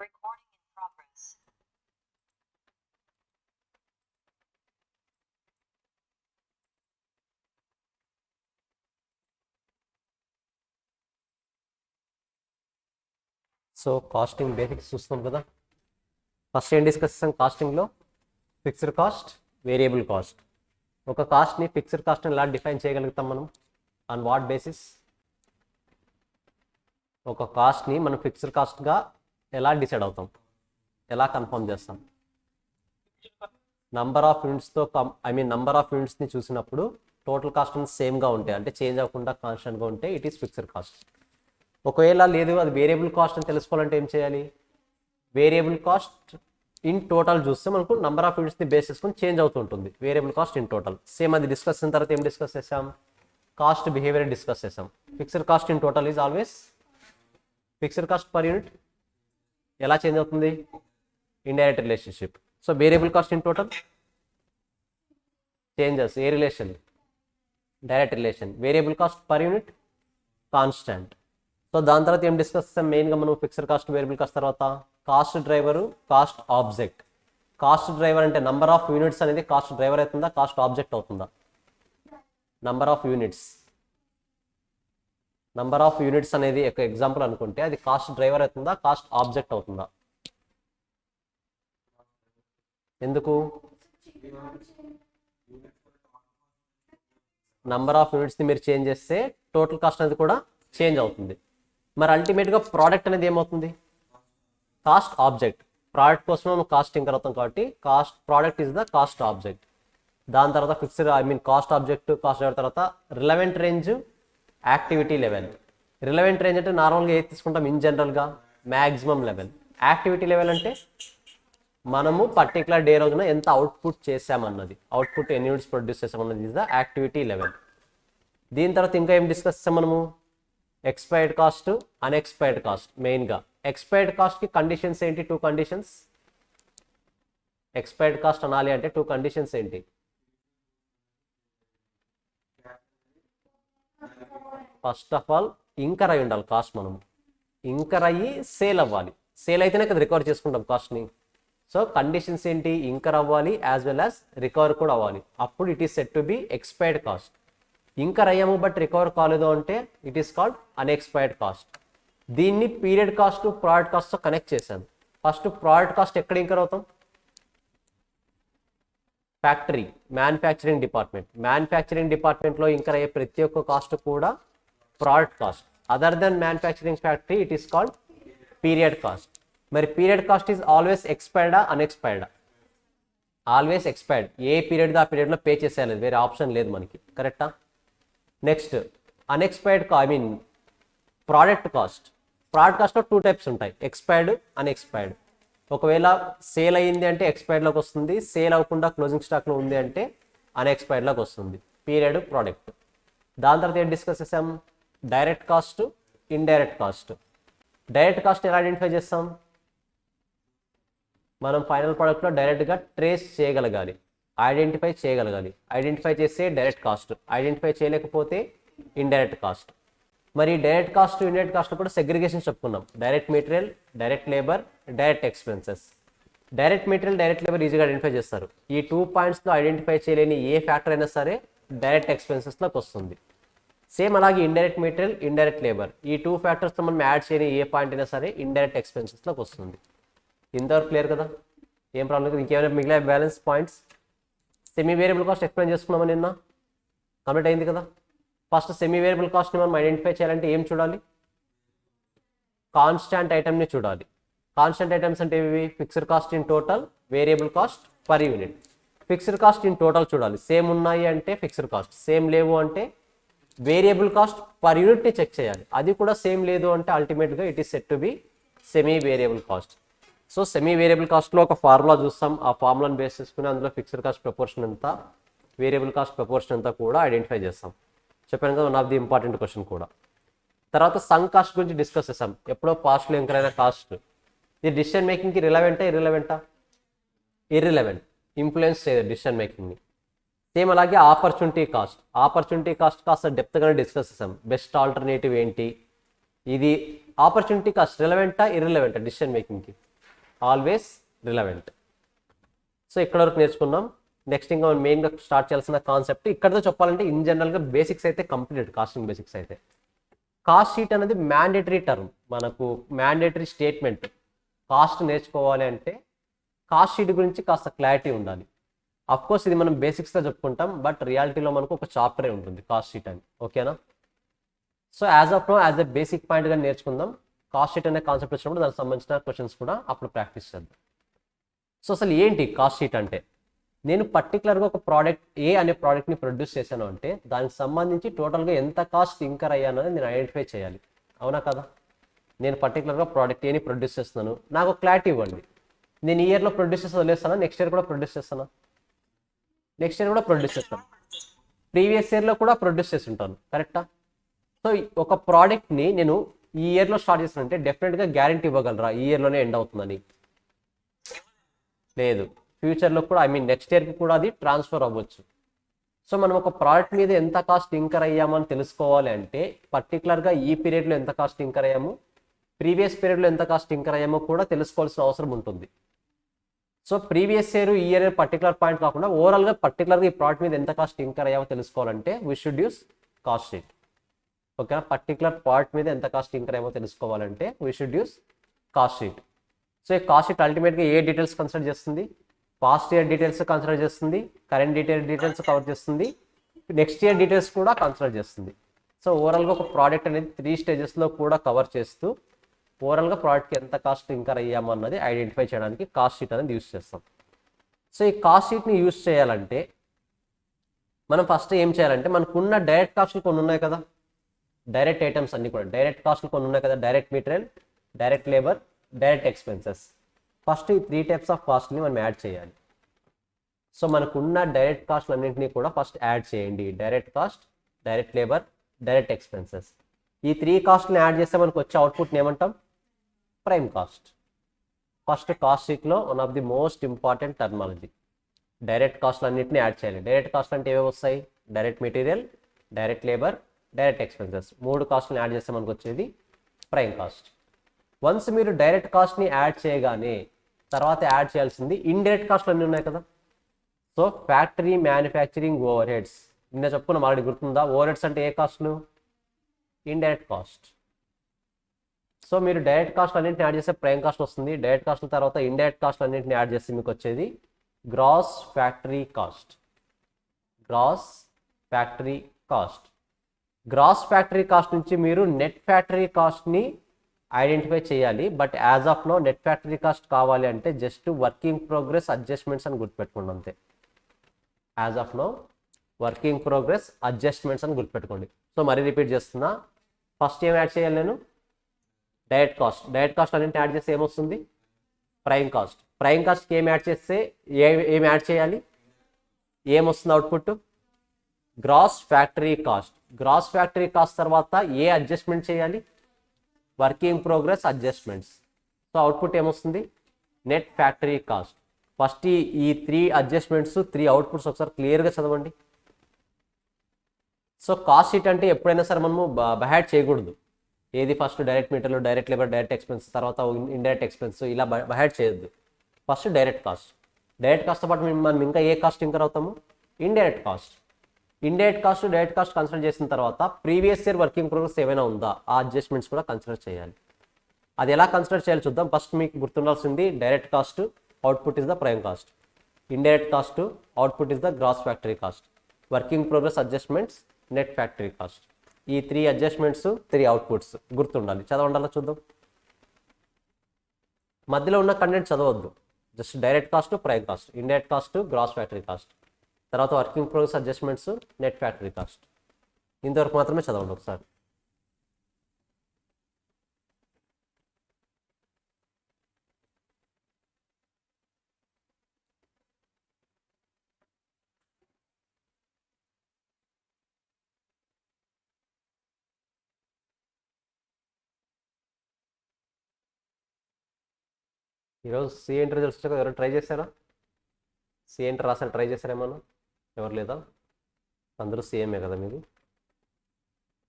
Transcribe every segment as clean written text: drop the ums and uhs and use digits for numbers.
Recording in progress. So costing basics చూస్తాం కదా. First ఏం డిస్కస్ చేస్తాం కాస్టింగ్లో? Fixed cost, variable cost. ఒక కాస్ట్ని ఫిక్స్డ్ కాస్ట్ని ఎలా డిఫైన్ చేయగలుగుతాం మనం? On what basis? ఒక కాస్ట్ని మనం ఫిక్స్డ్ కాస్ట్గా ఎలా డిసైడ్ అవుతాం, ఎలా కన్ఫర్మ్ చేస్తాం? నంబర్ ఆఫ్ యూనిట్స్తో నంబర్ ఆఫ్ యూనిట్స్ని చూసినప్పుడు టోటల్ కాస్ట్ సేమ్గా ఉంటాయి, అంటే చేంజ్ అవ్వకుండా కాన్స్టెంట్గా ఉంటే ఇట్ ఈస్ ఫిక్స్డ్ కాస్ట్. ఒకవేళ లేదు అది వేరియబుల్ కాస్ట్ అని తెలుసుకోవాలంటే ఏం చేయాలి? వేరియబుల్ కాస్ట్ ఇన్ టోటల్ చూస్తే మనకు నంబర్ ఆఫ్ యూనిట్స్ని బేస్ చేసుకొని చేంజ్ అవుతుంటుంది. Variable cost in total same. అది డిస్కస్ చేసిన తర్వాత ఏం డిస్కస్ చేసాం? కాస్ట్ బిహేవియర్ డిస్కస్ చేసాం. Fixed cost in total is always fixed cost per unit. ఎలా చేంజ్ అవుతుంది? Indirect relationship. So variable cost in total changes A relation? Direct relation. Variable cost per unit constant. So దాని తర్వాత ఏం discuss చేస్తాం? మెయిన్గా మనం fixed cost, variable cost తర్వాత cost driver, cost object. Cost driver అంటే నంబర్ ఆఫ్ యూనిట్స్ అనేది cost driver అవుతుందా, కాస్ట్ ఆబ్జెక్ట్ అవుతుందా? Number of units. Number of units అనేది ఒక ఎగ్జాంపుల్ అనుకుంటే అది కాస్ట్ డ్రైవర్ అవుతుందా, కాస్ట్ ఆబ్జెక్ట్ అవుతుందా? ఎందుకు? నంబర్ ఆఫ్ యూనిట్స్ని మీరు చేంజ్ చేస్తే టోటల్ కాస్ట్ అనేది కూడా చేంజ్ అవుతుంది. మరి అల్టిమేట్గా ప్రోడక్ట్ అనేది ఏమవుతుంది? Cost object. ప్రోడక్ట్ కోసం మనం కాస్ట్ ఇంకర్ అవుతాం కాబట్టి cost product is the cost object. దాని తర్వాత ఫిక్స్డ్ కాస్ట్ ఆబ్జెక్ట్, కాస్ట్ తర్వాత relevant range, activity level. Relevant range అంటే నార్మల్గా ఏది తీసుకుంటాం ఇన్ జనరల్గా? Maximum level. యాక్టివిటీ లెవెల్ అంటే మనము పర్టికులర్ డే రోజున ఎంత అవుట్పుట్ చేసామన్నది, అవుట్పుట్ ఎన్ని యూనిట్స్ ప్రొడ్యూస్ చేసామన్నది ఇస్ ద యాక్టివిటీ లెవెల్. దీని తర్వాత ఇంకా ఏం డిస్కస్ చేస్తాం మనము? Expired cost, unexpired cost. మెయిన్గా ఎక్స్పైర్డ్ కాస్ట్కి కండిషన్స్ ఏంటి? 2 కండిషన్స్. ఎక్స్పైర్డ్ కాస్ట్ అనాలి అంటే 2 కండిషన్స్ ఏంటి? ఫస్ట్ ఆఫ్ ఆల్ ఇంకర్ అయి ఉండాలి కాస్ట్. మనం ఇంకర్ అయ్యి సేల్ అవ్వాలి. సేల్ అయితేనే కదా రికవర్ చేసుకుంటాం కాస్ట్ని. సో కండిషన్స్ ఏంటి? ఇంకర్ అవ్వాలి యాజ్ వెల్ యాజ్ రికవర్ కూడా అవ్వాలి. అప్పుడు it is set to be expired cost. Incur అయ్యాము బట్ రికవర్ కాలేదు అంటే it is called unexpired cost. దీన్ని period cost, product cost connect చేశాను. ఫస్ట్ ప్రోడక్ట్ కాస్ట్ ఎక్కడ ఇంకర్ అవుతాం? Factory, manufacturing department. మ్యానుఫ్యాక్చరింగ్ డిపార్ట్మెంట్లో ఇంకర్ అయ్యే ప్రతి ఒక్క కాస్ట్ కూడా product cost. Other than manufacturing factory it is called period cost. మరి పీరియడ్ కాస్ట్ ఈజ్ ఆల్వేస్ ఎక్స్పైర్డా, అన్ఎక్స్పైర్డా? Always expired. ఏ పీరియడ్ ఆ పీరియడ్లో పే చేసేయాలి, వేరే ఆప్షన్ లేదు మనకి. కరెక్టా? Next unexpired product cost. Product కాస్ట్లో 2 టైప్స్ ఉంటాయి, ఎక్స్పైర్డ్, అన్ఎక్స్పైర్డ్. ఒకవేళ సేల్ అయ్యింది అంటే ఎక్స్పైర్డ్లోకి వస్తుంది, సేల్ అవ్వకుండా క్లోజింగ్ స్టాక్లో ఉంది అంటే అన్ఎక్స్పైర్డ్లోకి వస్తుంది. Period, product. దాని తర్వాత ఏం డిస్కస్ చేసాం? Direct cost, indirect cost. Direct cost ఎలా ఐడెంటిఫై చేస్తాం? మనం ఫైనల్ ప్రోడక్ట్లో డైరెక్ట్గా ట్రేస్ చేయగలగాలి, ఐడెంటిఫై చేయగలగాలి. ఐడెంటిఫై చేస్తే డైరెక్ట్ కాస్ట్, ఐడెంటిఫై చేయలేకపోతే ఇండైరెక్ట్ కాస్ట్. మరి డైరెక్ట్ కాస్ట్, ఇండైరెక్ట్ కాస్ట్ కూడా సెగ్రిగేషన్ చెప్పుకున్నాం. Direct material, direct labour, direct expenses. Direct material, direct labour ఈజీగా ఐడెంటిఫై చేస్తారు. ఈ 2 పాయింట్స్లో ఐడెంటిఫై చేయలేని ఏ ఫ్యాక్టర్ అయినా సరే డైరెక్ట్ ఎక్స్పెన్సెస్లోకి వస్తుంది. సేమ్ అలాగే ఇండైరెక్ట్ మెటీరియల్, ఇండైరెక్ట్ లేబర్, ఈ 2 ఫ్యాక్టర్స్తో మనం యాడ్ చేయని ఏ పాయింట్ అయినా సరే ఇండైరెక్ట్ ఎక్స్పెన్సెస్లోకి వస్తుంది. ఇంతవరకు క్లియర్ కదా? ఏం ప్రాబ్లం లేదు. ఇంకేమైనా మిగిలిన balance points? Semi variable cost explain చేసుకున్నామని నిన్న, కంప్లీట్ అయింది కదా. ఫస్ట్ సెమీ వేరియబుల్ కాస్ట్ని మనం ఐడెంటిఫై చేయాలంటే ఏం చూడాలి? కాన్స్టాంట్ ఐటమ్ని చూడాలి. కాన్స్టాంట్ ఐటమ్స్ అంటే ఇవి fixed cost in total, variable cost per unit. Fixed cost in total చూడాలి. సేమ్ ఉన్నాయి అంటే ఫిక్స్డ్ కాస్ట్, సేమ్ లేవు అంటే వేరియబుల్ కాస్ట్ పర్ యూనిట్ని చెక్ చేయాలి. అది కూడా సేమ్ లేదు అంటే అల్టిమేట్గా it is set to B semi variable cost. So semi variable కాస్ట్లో ఒక ఫార్ములా చూస్తాం. ఆ ఫార్ములాని బేస్ చేసుకుని అందులో ఫిక్స్డ్ కాస్ట్ ప్రపోర్షన్ ఎంత, వేరియబుల్ కాస్ట్ ప్రపోర్షన్ ఎంత కూడా ఐడెంటిఫై చేస్తాం. చెప్పాను కదా, one of the important question కూడా. తర్వాత సంక్ కాస్ట్ గురించి డిస్కస్ చేస్తాం. ఎప్పుడో పాస్ట్లో ఇంకరైనా కాస్ట్ ఇది డిసిషన్ మేకింగ్కి రిలవెంటా, ఇర్రిలవెంటా? ఇర్రిలవెంట్. ఇన్ఫ్లుయెన్స్ చేయదు డిసిషన్ మేకింగ్ని. సేమ్ అలాగే ఆపర్చునిటీ కాస్ట్. ఆపర్చునిటీ కాస్ట్ కాస్త డెప్త్గానే డిస్కస్ చేస్తాం. బెస్ట్ ఆల్టర్నేటివ్ ఏంటి, ఇది ఆపర్చునిటీ కాస్ట్ రిలవెంటా, ఇర్రిలవెంటా డిసిషన్ మేకింగ్కి? Always relevant. సో ఇక్కడ వరకు నేర్చుకున్నాం. నెక్స్ట్ ఇంకా మెయిన్గా స్టార్ట్ చేయాల్సిన కాన్సెప్ట్ ఇక్కడతో చెప్పాలంటే ఇన్ జనరల్గా బేసిక్స్ అయితే కంప్లీట్, కాస్టింగ్ బేసిక్స్ అయితే. కాస్ట్ షీట్ అనేది మ్యాండేటరీ టర్మ్, మనకు మ్యాండేటరీ స్టేట్మెంట్. కాస్ట్ నేర్చుకోవాలి అంటే కాస్ట్ షీట్ గురించి కాస్త క్లారిటీ ఉండాలి. కోర్స్ ఇది మనం బేసిక్స్గా చెప్పుకుంటాం, బట్ రియాలిటీలో మనకు ఒక చాప్టరే ఉంటుంది కాస్ట్ షీట్ అని. ఓకేనా? So as of now as a basic పాయింట్గా నేర్చుకుందాం. కాస్ట్ షీట్ అనే కాన్సెప్ట్ వచ్చినప్పుడు దానికి సంబంధించిన క్వశ్చన్స్ కూడా అప్పుడు ప్రాక్టీస్ చేద్దాం. సో అసలు ఏంటి కాస్ట్ షీట్ అంటే? నేను పర్టికులర్గా ఒక ప్రోడక్ట్ ఏ అనే ప్రోడక్ట్ని ప్రొడ్యూస్ చేశాను అంటే దానికి సంబంధించి టోటల్గా ఎంత కాస్ట్ ఇంకర్ అయ్యాను అని నేను ఐడెంటిఫై చేయాలి. అవునా కదా? నేను పర్టికులర్గా ప్రోడక్ట్ ఏని ప్రొడ్యూస్ చేస్తున్నాను, నాకు క్లారిటీ ఇవ్వండి. నేను ఈ ఇయర్లో ప్రొడ్యూస్ చేసి వదిలేస్తానా? నెక్స్ట్ ఇయర్ కూడా ప్రొడ్యూస్ చేస్తానా? నెక్స్ట్ ఇయర్ కూడా ప్రొడ్యూస్ చేస్తాను. ప్రీవియస్ ఇయర్లో కూడా ప్రొడ్యూస్ చేసి ఉంటాను. కరెక్టా? సో ఒక ప్రోడక్ట్ని నేను ఈ ఇయర్లో స్టార్ట్ చేస్తానంటే డెఫినెట్గా గ్యారంటీ ఇవ్వగలరా ఈ ఇయర్లోనే ఎండ్ అవుతుందని? లేదు. ఫ్యూచర్లో కూడా నెక్స్ట్ ఇయర్కి కూడా అది ట్రాన్స్ఫర్ అవ్వచ్చు. సో మనం ఒక ప్రోడక్ట్ మీద ఎంత కాస్ట్ ఇంకర్ అయ్యామని తెలుసుకోవాలి అంటే పర్టికులర్గా ఈ పీరియడ్లో ఎంత కాస్ట్ ఇంకర్ అయ్యాము, ప్రీవియస్ పీరియడ్లో ఎంత కాస్ట్ ఇంకర్ అయ్యామో కూడా తెలుసుకోవాల్సిన అవసరం ఉంటుంది. సో ప్రీవియస్ ఇయర్ ఈ ఇయర్ పర్టికులర్ పాయింట్ కాకుండా ఓవరాల్గా పర్టికులర్గా ఈ ప్రోడక్ట్ మీద ఎంత కాస్ట్ ఇంకర్ అయ్యామో తెలుసుకోవాలంటే we should use cost sheet. ఓకేనా? పర్టికులర్ పార్ట్ మీద ఎంత కాస్ట్ ఇంకర్ అయ్యామో తెలుసుకోవాలంటే we should use cost sheet. So ఈ కాస్ట్ షీట్ అల్టిమేట్గా ఏ డీటెయిల్స్ కన్సిడర్ చేస్తుంది? పాస్ట్ ఇయర్ డీటెయిల్స్ కన్సిడర్ చేస్తుంది, కరెంట్ డీటెయిల్స్ కవర్ చేస్తుంది, నెక్స్ట్ ఇయర్ డీటెయిల్స్ కూడా కన్సిడర్ చేస్తుంది. సో ఓవరాల్గా ఒక ప్రోడక్ట్ అనేది 3 స్టేజెస్లో కూడా కవర్ చేస్తూ ఓవరాల్గా ప్రోడక్ట్కి ఎంత కాస్ట్ ఇంకర్ అయ్యామో అన్నది ఐడెంటిఫై చేయడానికి కాస్ట్ షీట్ అనేది యూస్ చేస్తాం. సో ఈ కాస్ట్ షీట్ని యూస్ చేయాలంటే మనం ఫస్ట్ ఏం చేయాలంటే మనకున్న డైరెక్ట్ కాస్ట్లు కొన్ని ఉన్నాయి కదా, డైరెక్ట్ ఐటమ్స్ అన్ని కూడా డైరెక్ట్ కాస్ట్లు కొన్ని ఉన్నాయి కదా, direct material, direct labour, direct expenses. First ఈ 3 టైప్స్ ఆఫ్ కాస్ట్ని మనం యాడ్ చేయాలి. సో మనకున్న డైరెక్ట్ కాస్ట్లు అన్నింటినీ కూడా ఫస్ట్ యాడ్ చేయండి. Direct cost, direct labour, direct expenses. ఈ 3 కాస్ట్ని యాడ్ చేస్తే మనకు వచ్చే అవుట్పుట్ని ఏమంటాం? Prime cost. ఫస్ట్ కాస్ట్ షీట్లో one of the most important terminology. Direct కాస్ట్లు అన్నింటినీ యాడ్ చేయాలి. డైరెక్ట్ కాస్ట్ అంటే ఏవే వస్తాయి? Direct material, direct labour, direct expenses. 3 కాస్ట్ని యాడ్ చేస్తే మనకు వచ్చేది ప్రైమ్ కాస్ట్. వన్స్ మీరు డైరెక్ట్ కాస్ట్ని యాడ్ చేయగానే తర్వాత యాడ్ చేయాల్సింది ఇండైరెక్ట్ కాస్ట్లు అన్నీ ఉన్నాయి కదా. So factory manufacturing overheads నిన్న చెప్పుకున్నాం ఆల్రెడీ, గుర్తుందా? ఓవర్ హెడ్స్ అంటే ఏ కాస్ట్లు? Indirect cost. సో మీరు డైరెక్ట్ కాస్ట్ అన్నింటిని యాడ్ చేస్తే ప్రైమ్ కాస్ట్ వస్తుంది. డైరెక్ట్ కాస్ట్ తర్వాత ఇండైరెక్ట్ కాస్ట్ అన్నింటిని యాడ్ చేస్తే మీకు వచ్చేది gross factory cost. Gross factory cost. Gross factory cost నుంచి మీరు నెట్ ఫ్యాక్టరీ కాస్ట్ని ఐడెంటిఫై చేయాలి. But as of now net factory cost కావాలి అంటే జస్ట్ వర్కింగ్ ప్రోగ్రెస్ అడ్జస్ట్మెంట్స్ అని గుర్తుపెట్టుకోండి అంతే. As of now working progress adjustments అని గుర్తుపెట్టుకోండి. సో మరీ రిపీట్ చేస్తున్నా, ఫస్ట్ ఏం యాడ్ చేయాలి నేను? Direct cost. డైరెక్ట్ కాస్ట్ అన్నింటిని యాడ్ చేస్తే ఏమొస్తుంది? Prime cost. ప్రైమ్ కాస్ట్కి ఏం యాడ్ చేస్తే ఏం యాడ్ చేయాలి? ఏమొస్తుంది output? Gross factory cost. Gross factory cost తర్వాత ఏ అడ్జస్ట్మెంట్ చేయాలి? Working progress adjustments. So output ఏమొస్తుంది? Net factory cost. ఫస్ట్ ఈ 3 అడ్జస్ట్మెంట్స్ 3 అవుట్పుట్స్ ఒకసారి క్లియర్గా చదవండి. సో కాస్ట్ షీట్ అంటే ఎప్పుడైనా సరే మనము బైహార్ట్ చేయకూడదు. ఏది first direct material, direct labour, direct expense, తర్వాత ఇండైరెక్ట్ ఎక్స్పెన్స్, ఇలా బైహార్ట్ చేయొద్దు. First direct cost. డైరెక్ట్ కాస్ట్తో పాటు మనం ఇంకా ఏ కాస్ట్ ఇంకర్ అవుతాము? Indirect cost. Indirect cost, direct cost consider చేసిన తర్వాత ప్రీవియస్ ఇయర్ వర్కింగ్ ప్రోగ్రెస్ ఏమైనా ఉందా ఆ అడ్జస్ట్మెంట్స్ కూడా కన్సిడర్ చేయాలి. అది ఎలా కన్సిడర్ చేయాలి చూద్దాం. ఫస్ట్ మీకు గుర్తుండాల్సింది direct cost, output is the prime cost. Indirect cost, output is the gross factory cost. Working progress adjustments, net factory cost. ఈ 3 అడ్జస్ట్మెంట్స్ 3 అవుట్పుట్స్ గుర్తుండాలి. చదవండాలో చూద్దాం. మధ్యలో ఉన్న కంటెంట్ చదవద్దు. Just direct cost, prime cost, indirect cost, gross factory cost, తర్వాత working progress adjustments, net factory cost. ఇంతవరకు మాత్రమే చదవండి ఒకసారి. ఈరోజు సిఎంటర్ రిజల్ట్స్ వచ్చాక ఎవరు ట్రై చేశారా? సిఎంటర్ రాసాను ట్రై చేశారేమన్నా? ఎవరు లేదా? అందరూ సిఎంఏ కదా మీరు?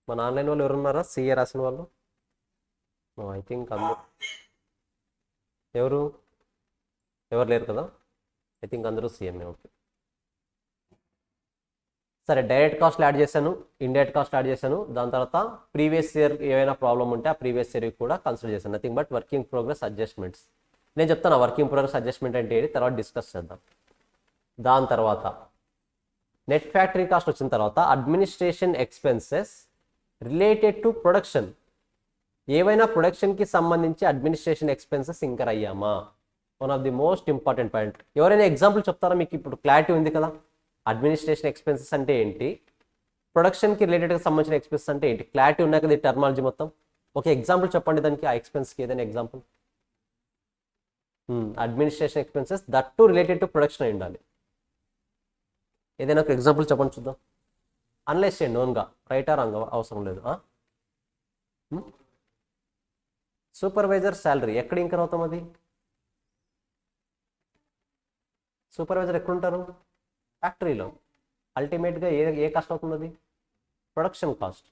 మన ఆన్లైన్ వాళ్ళు ఎవరున్నారా సిఏ రాసిన వాళ్ళు? ఐ థింక్ అందరూ. ఎవరు? ఎవరు లేరు కదా, ఐ థింక్ అందరూ సేమే. ఓకే సరే, డైరెక్ట్ కాస్ట్లు యాడ్ చేశాను, ఇండైరెక్ట్ కాస్ట్ యాడ్ చేశాను, దాని తర్వాత ప్రీవియస్ ఇయర్ ఏమైనా ప్రాబ్లం ఉంటే ఆ ప్రీవియస్ ఇయర్ కూడా కన్సిడర్ చేశాను. Nothing but working progress adjustments. నేను చెప్తాను వర్కింగ్ ప్రోగ్రెస్ అడ్జస్ట్మెంట్ అంటే ఏంటి, తర్వాత డిస్కస్ చేద్దాం. దాని తర్వాత నెట్ ఫ్యాక్టరీ కాస్ట్ వచ్చిన తర్వాత administration expenses related to production. ఏవైనా ప్రొడక్షన్కి సంబంధించి అడ్మినిస్ట్రేషన్ ఎక్స్పెన్సెస్ ఇంకర్ అయ్యామా, one of the most important point. ఎవరైనా ఎగ్జాంపుల్ చెప్తారా, మీకు ఇప్పుడు క్లారిటీ ఉంది కదా. అడ్మినిస్ట్రేషన్ ఎక్స్పెన్సెస్ అంటే ఏంటి, ప్రొడక్షన్కి రిలేటెడ్గా సంబంధించిన ఎక్స్పెన్సెస్ అంటే ఏంటి, క్లారిటీ ఉన్నాయి కదా ఈ టర్మాలజీ మొత్తం. ఒక ఎగ్జాంపుల్ చెప్పండి దానికి, ఆ ఎక్స్పెన్స్కి ఏదైనా example. Administration expenses that to related to production అయి ఉండాలి. ఏదైనా ఒక ఎగ్జాంపుల్ చెప్పండి చూద్దాం. అనలైజ్ చేయండి ఓన్గా, రైట్ ఆర్ రాంగ్ అవసరం లేదు. సూపర్వైజర్ శాలరీ ఎక్కడ ఇంకర్ అవుతాం, అది సూపర్వైజర్ ఎక్కడుంటారు, ఫ్యాక్టరీలో. అల్టిమేట్గా ఏ కాస్ట్ అవుతుంది, అది production cost,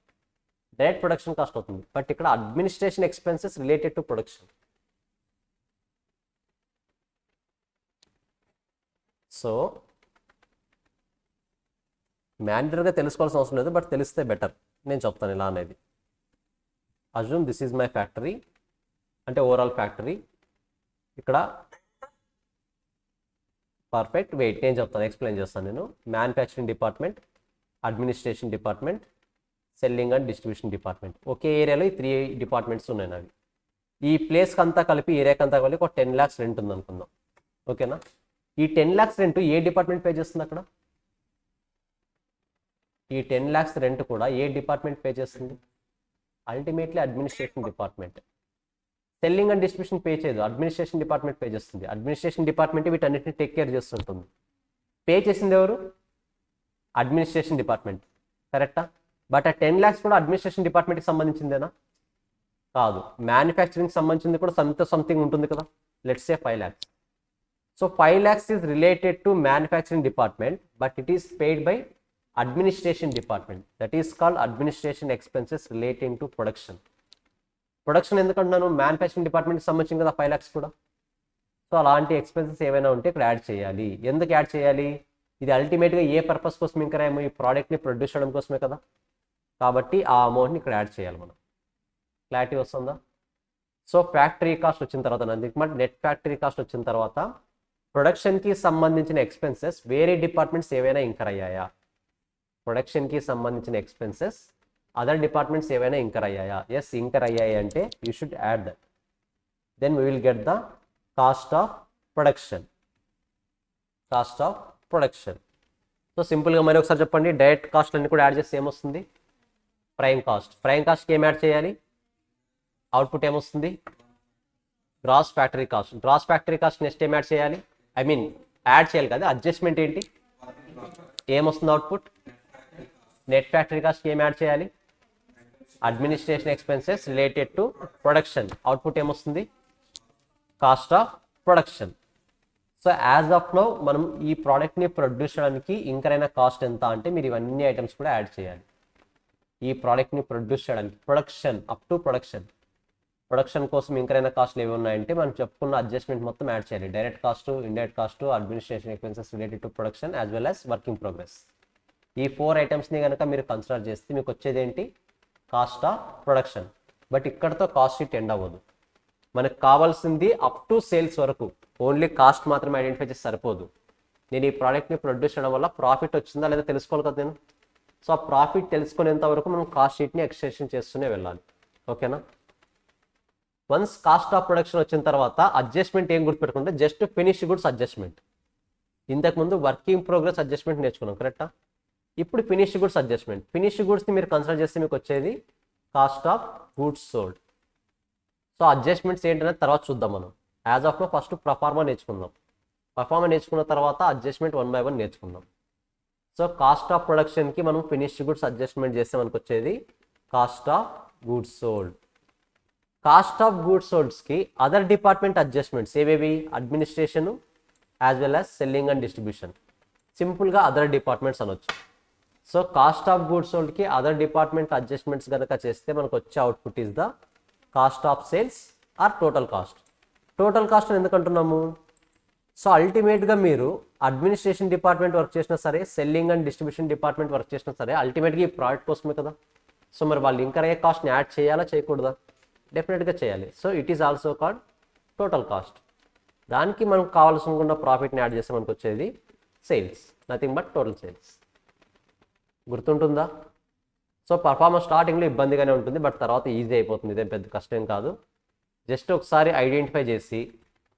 direct production cost అవుతుంది. బట్ ఇక్కడ administration expenses related to production. So మ్యాండేటరీగా తెలుసుకోవాల్సిన అవసరం లేదు, బట్ తెలిస్తే బెటర్. నేను చెప్తాను ఇలా అనేది. Assume this is my factory, అంటే ఓవరాల్ ఫ్యాక్టరీ. ఇక్కడ పర్ఫెక్ట్, వెయిట్ నేను చెప్తాను, ఎక్స్ప్లెయిన్ చేస్తాను నేను. Manufacturing department, administration department, selling and distribution department. ఒకే ఏరియాలో ఈ 3 డిపార్ట్మెంట్స్ ఉన్నాయి నావి. ఈ ప్లేస్కి అంతా కలిపి, ఏరియాకి అంతా కలిపి ఒక 10 lakhs రెంట్ ఉంది అనుకుందాం. ఓకేనా, ఈ 10 lakhs రెంట్ ఏ డిపార్ట్మెంట్ పే చేస్తుంది అక్కడ, ఈ 10 lakhs రెంట్ కూడా ఏ డిపార్ట్మెంట్ పే చేస్తుంది, ultimately administration department. Selling and distribution pay చేయదు, అడ్మినిస్ట్రేషన్ డిపార్ట్మెంట్ పే చేస్తుంది. అడ్మినిస్ట్రేషన్ డిపార్ట్మెంట్ వీటన్నిటిని టేక్ కేర్ చేస్తుంటుంది. పే చేసింది ఎవరు, అడ్మినిస్ట్రేషన్ డిపార్ట్మెంట్, కరెక్టా. బట్ ఆ 10 lakhs కూడా అడ్మినిస్ట్రేషన్ డిపార్ట్మెంట్కి సంబంధించిందేనా, కాదు. మ్యానుఫ్యాక్చరింగ్కి సంబంధించింది కూడా సంథింగ్ ఉంటుంది కదా, let's say 5 lakhs. So 5 lakhs is related to manufacturing department, but it is paid by administration department. That is called administration expenses relating to production. Production ఎందుకంటున్నాను, మ్యానుఫ్యాక్చరింగ్ డిపార్ట్మెంట్కి సంబంధించింది కదా 5 lakhs కూడా. సో అలాంటి ఎక్స్పెన్సెస్ ఏమైనా ఉంటే ఇక్కడ యాడ్ చేయాలి. ఎందుకు యాడ్ చేయాలి, ఇది అల్టిమేట్గా ఏ పర్పస్ కోసం ఇంకా ఏమో ఈ ప్రోడక్ట్ని ప్రొడ్యూస్ చేయడం కోసమే కదా. కాబట్టి ఆ అమౌంట్ని ఇక్కడ యాడ్ చేయాలి మనం. క్లారిటీ వస్తుందా. సో ఫ్యాక్టరీ కాస్ట్ వచ్చిన తర్వాత, నెట్ ఫ్యాక్టరీ కాస్ట్ వచ్చిన తర్వాత ప్రొడక్షన్కి సంబంధించిన ఎక్స్పెన్సెస్ వేరే డిపార్ట్మెంట్స్ ఏవైనా ఇంకర్ అయ్యాయా, ప్రొడక్షన్కి సంబంధించిన ఎక్స్పెన్సెస్ అదర్ డిపార్ట్మెంట్స్ ఏవైనా ఇంకర్ అయ్యాయా, ఎస్ ఇంకర్ అయ్యాయి అంటే you should add that. Then we will get the cost of production. Cost of production. So సింపుల్గా మరి ఒకసారి చెప్పండి, డైరెక్ట్ కాస్ట్ అన్ని కూడా యాడ్ చేస్తే ఏమొస్తుంది, ప్రైమ్ కాస్ట్. ప్రైమ్ కాస్ట్కి ఏం యాడ్ చేయాలి, అవుట్పుట్ ఏమొస్తుంది, gross factory cost. Gross factory cost next ఏం యాడ్ చేయాలి, యాడ్ చేయాలి కదా, అడ్జస్ట్మెంట్ ఏంటి, ఏమొస్తుంది అవుట్పుట్, నెట్ ఫ్యాక్టరీ కాస్ట్కి ఏం యాడ్ చేయాలి, administration expenses related to production. Output ఏమొస్తుంది, cost of production. So as of now మనం ఈ ప్రోడక్ట్ని ప్రొడ్యూస్ చేయడానికి ఇంకరైనా కాస్ట్ ఎంత అంటే మీరు ఇవన్నీ ఐటమ్స్ కూడా యాడ్ చేయాలి. ఈ ప్రోడక్ట్ని ప్రొడ్యూస్ చేయడానికి ప్రొడక్షన్ అప్ టు ప్రొడక్షన్ కోసం ఇంకరైనా కాస్ట్లు ఏవి ఉన్నాయంటే మనం చెప్పుకున్న అడ్జస్ట్మెంట్ మొత్తం యాడ్ చేయాలి. Direct cost, indirect cost, administration expenses related to production as well as working progress. ఈ 4 ఐటమ్స్ని కనుక మీరు కన్సిడర్ చేస్తే మీకు వచ్చేది ఏంటి, కాస్ట్ ఆఫ్ ప్రొడక్షన్. బట్ ఇక్కడతో కాస్ట్ షీట్ ఎండ్ అవ్వదు. మనకు కావాల్సింది అప్ టు సేల్స్ వరకు. ఓన్లీ కాస్ట్ మాత్రమే ఐడెంటిఫై చేసి సరిపోదు. నేను ఈ ప్రోడక్ట్ని ప్రొడ్యూస్ చేయడం వల్ల ప్రాఫిట్ వచ్చిందా లేదా తెలుసుకోవాలి కదా నేను. సో ఆ ప్రాఫిట్ తెలుసుకునేంత వరకు మనం కాస్ట్ షీట్ని ఎక్స్టెన్షన్ చేస్తూనే వెళ్ళాలి. ఓకేనా. వన్స్ కాస్ట్ ఆఫ్ ప్రొడక్షన్ వచ్చిన తర్వాత అడ్జస్ట్మెంట్ ఏం గుర్తుపెట్టుకుంటే జస్ట్ ఫినిష్ గుడ్స్ అడ్జస్ట్మెంట్. ఇంతకుముందు వర్కింగ్ ప్రోగ్రెస్ అడ్జస్ట్మెంట్ నేర్చుకున్నాం కరెక్టా. ఇప్పుడు ఫినిష్ గుడ్స్ అడ్జస్ట్మెంట్. ఫినిష్ గుడ్స్ని మీరు కన్సిడర్ చేస్తే మీకు వచ్చేది cost of goods sold. So adjustments ఏంటనేది తర్వాత చూద్దాం మనం. As of now first proforma నేర్చుకుందాం. ప్రొఫార్మా నేర్చుకున్న తర్వాత అడ్జస్ట్మెంట్ 1 by 1 నేర్చుకుందాం. సో కాస్ట్ ఆఫ్ ప్రొడక్షన్కి మనం ఫినిష్ గుడ్స్ అడ్జస్ట్మెంట్ చేస్తే మనకు వచ్చేది cost of goods sold. Cost of goods సోల్డ్స్కి అదర్ డిపార్ట్మెంట్ అడ్జస్ట్మెంట్స్ ఏవేవి, administration as well as selling and distribution. సింపుల్గా అదర్ డిపార్ట్మెంట్స్ అనొచ్చు. సో కాస్ట్ ఆఫ్ గూడ్స్ సోల్డ్కి అదర్ డిపార్ట్మెంట్ అడ్జస్ట్మెంట్స్ కనుక చేస్తే మనకు వచ్చే output is the cost of sales or total cost. Total cost అని ఎందుకు అంటున్నాము, సో అల్టిమేట్గా మీరు అడ్మినిస్ట్రేషన్ డిపార్ట్మెంట్ వర్క్ చేసినా సరే, selling and distribution department work చేసినా సరే, అల్టిమేట్గా ఈ ప్రోడక్ట్ కోసమే కదా. సో మరి వాళ్ళు ఇంకా ఏ కాస్ట్ని యాడ్ చేయాలా చేయకూడదా? డెఫినెట్గా చేయాలి. So it is also called total cost. దానికి మనకు కావాల్సిన ప్రాఫిట్ని యాడ్ చేస్తే మనకు వచ్చేది sales, nothing but total sales. గుర్తుంటుందా? సో పర్ఫార్మెన్స్ స్టార్టింగ్లో ఇబ్బందిగానే ఉంటుంది, బట్ తర్వాత ఈజీ అయిపోతుంది, ఇదేం పెద్ద కష్టం కాదు. జస్ట్ ఒకసారి ఐడెంటిఫై చేసి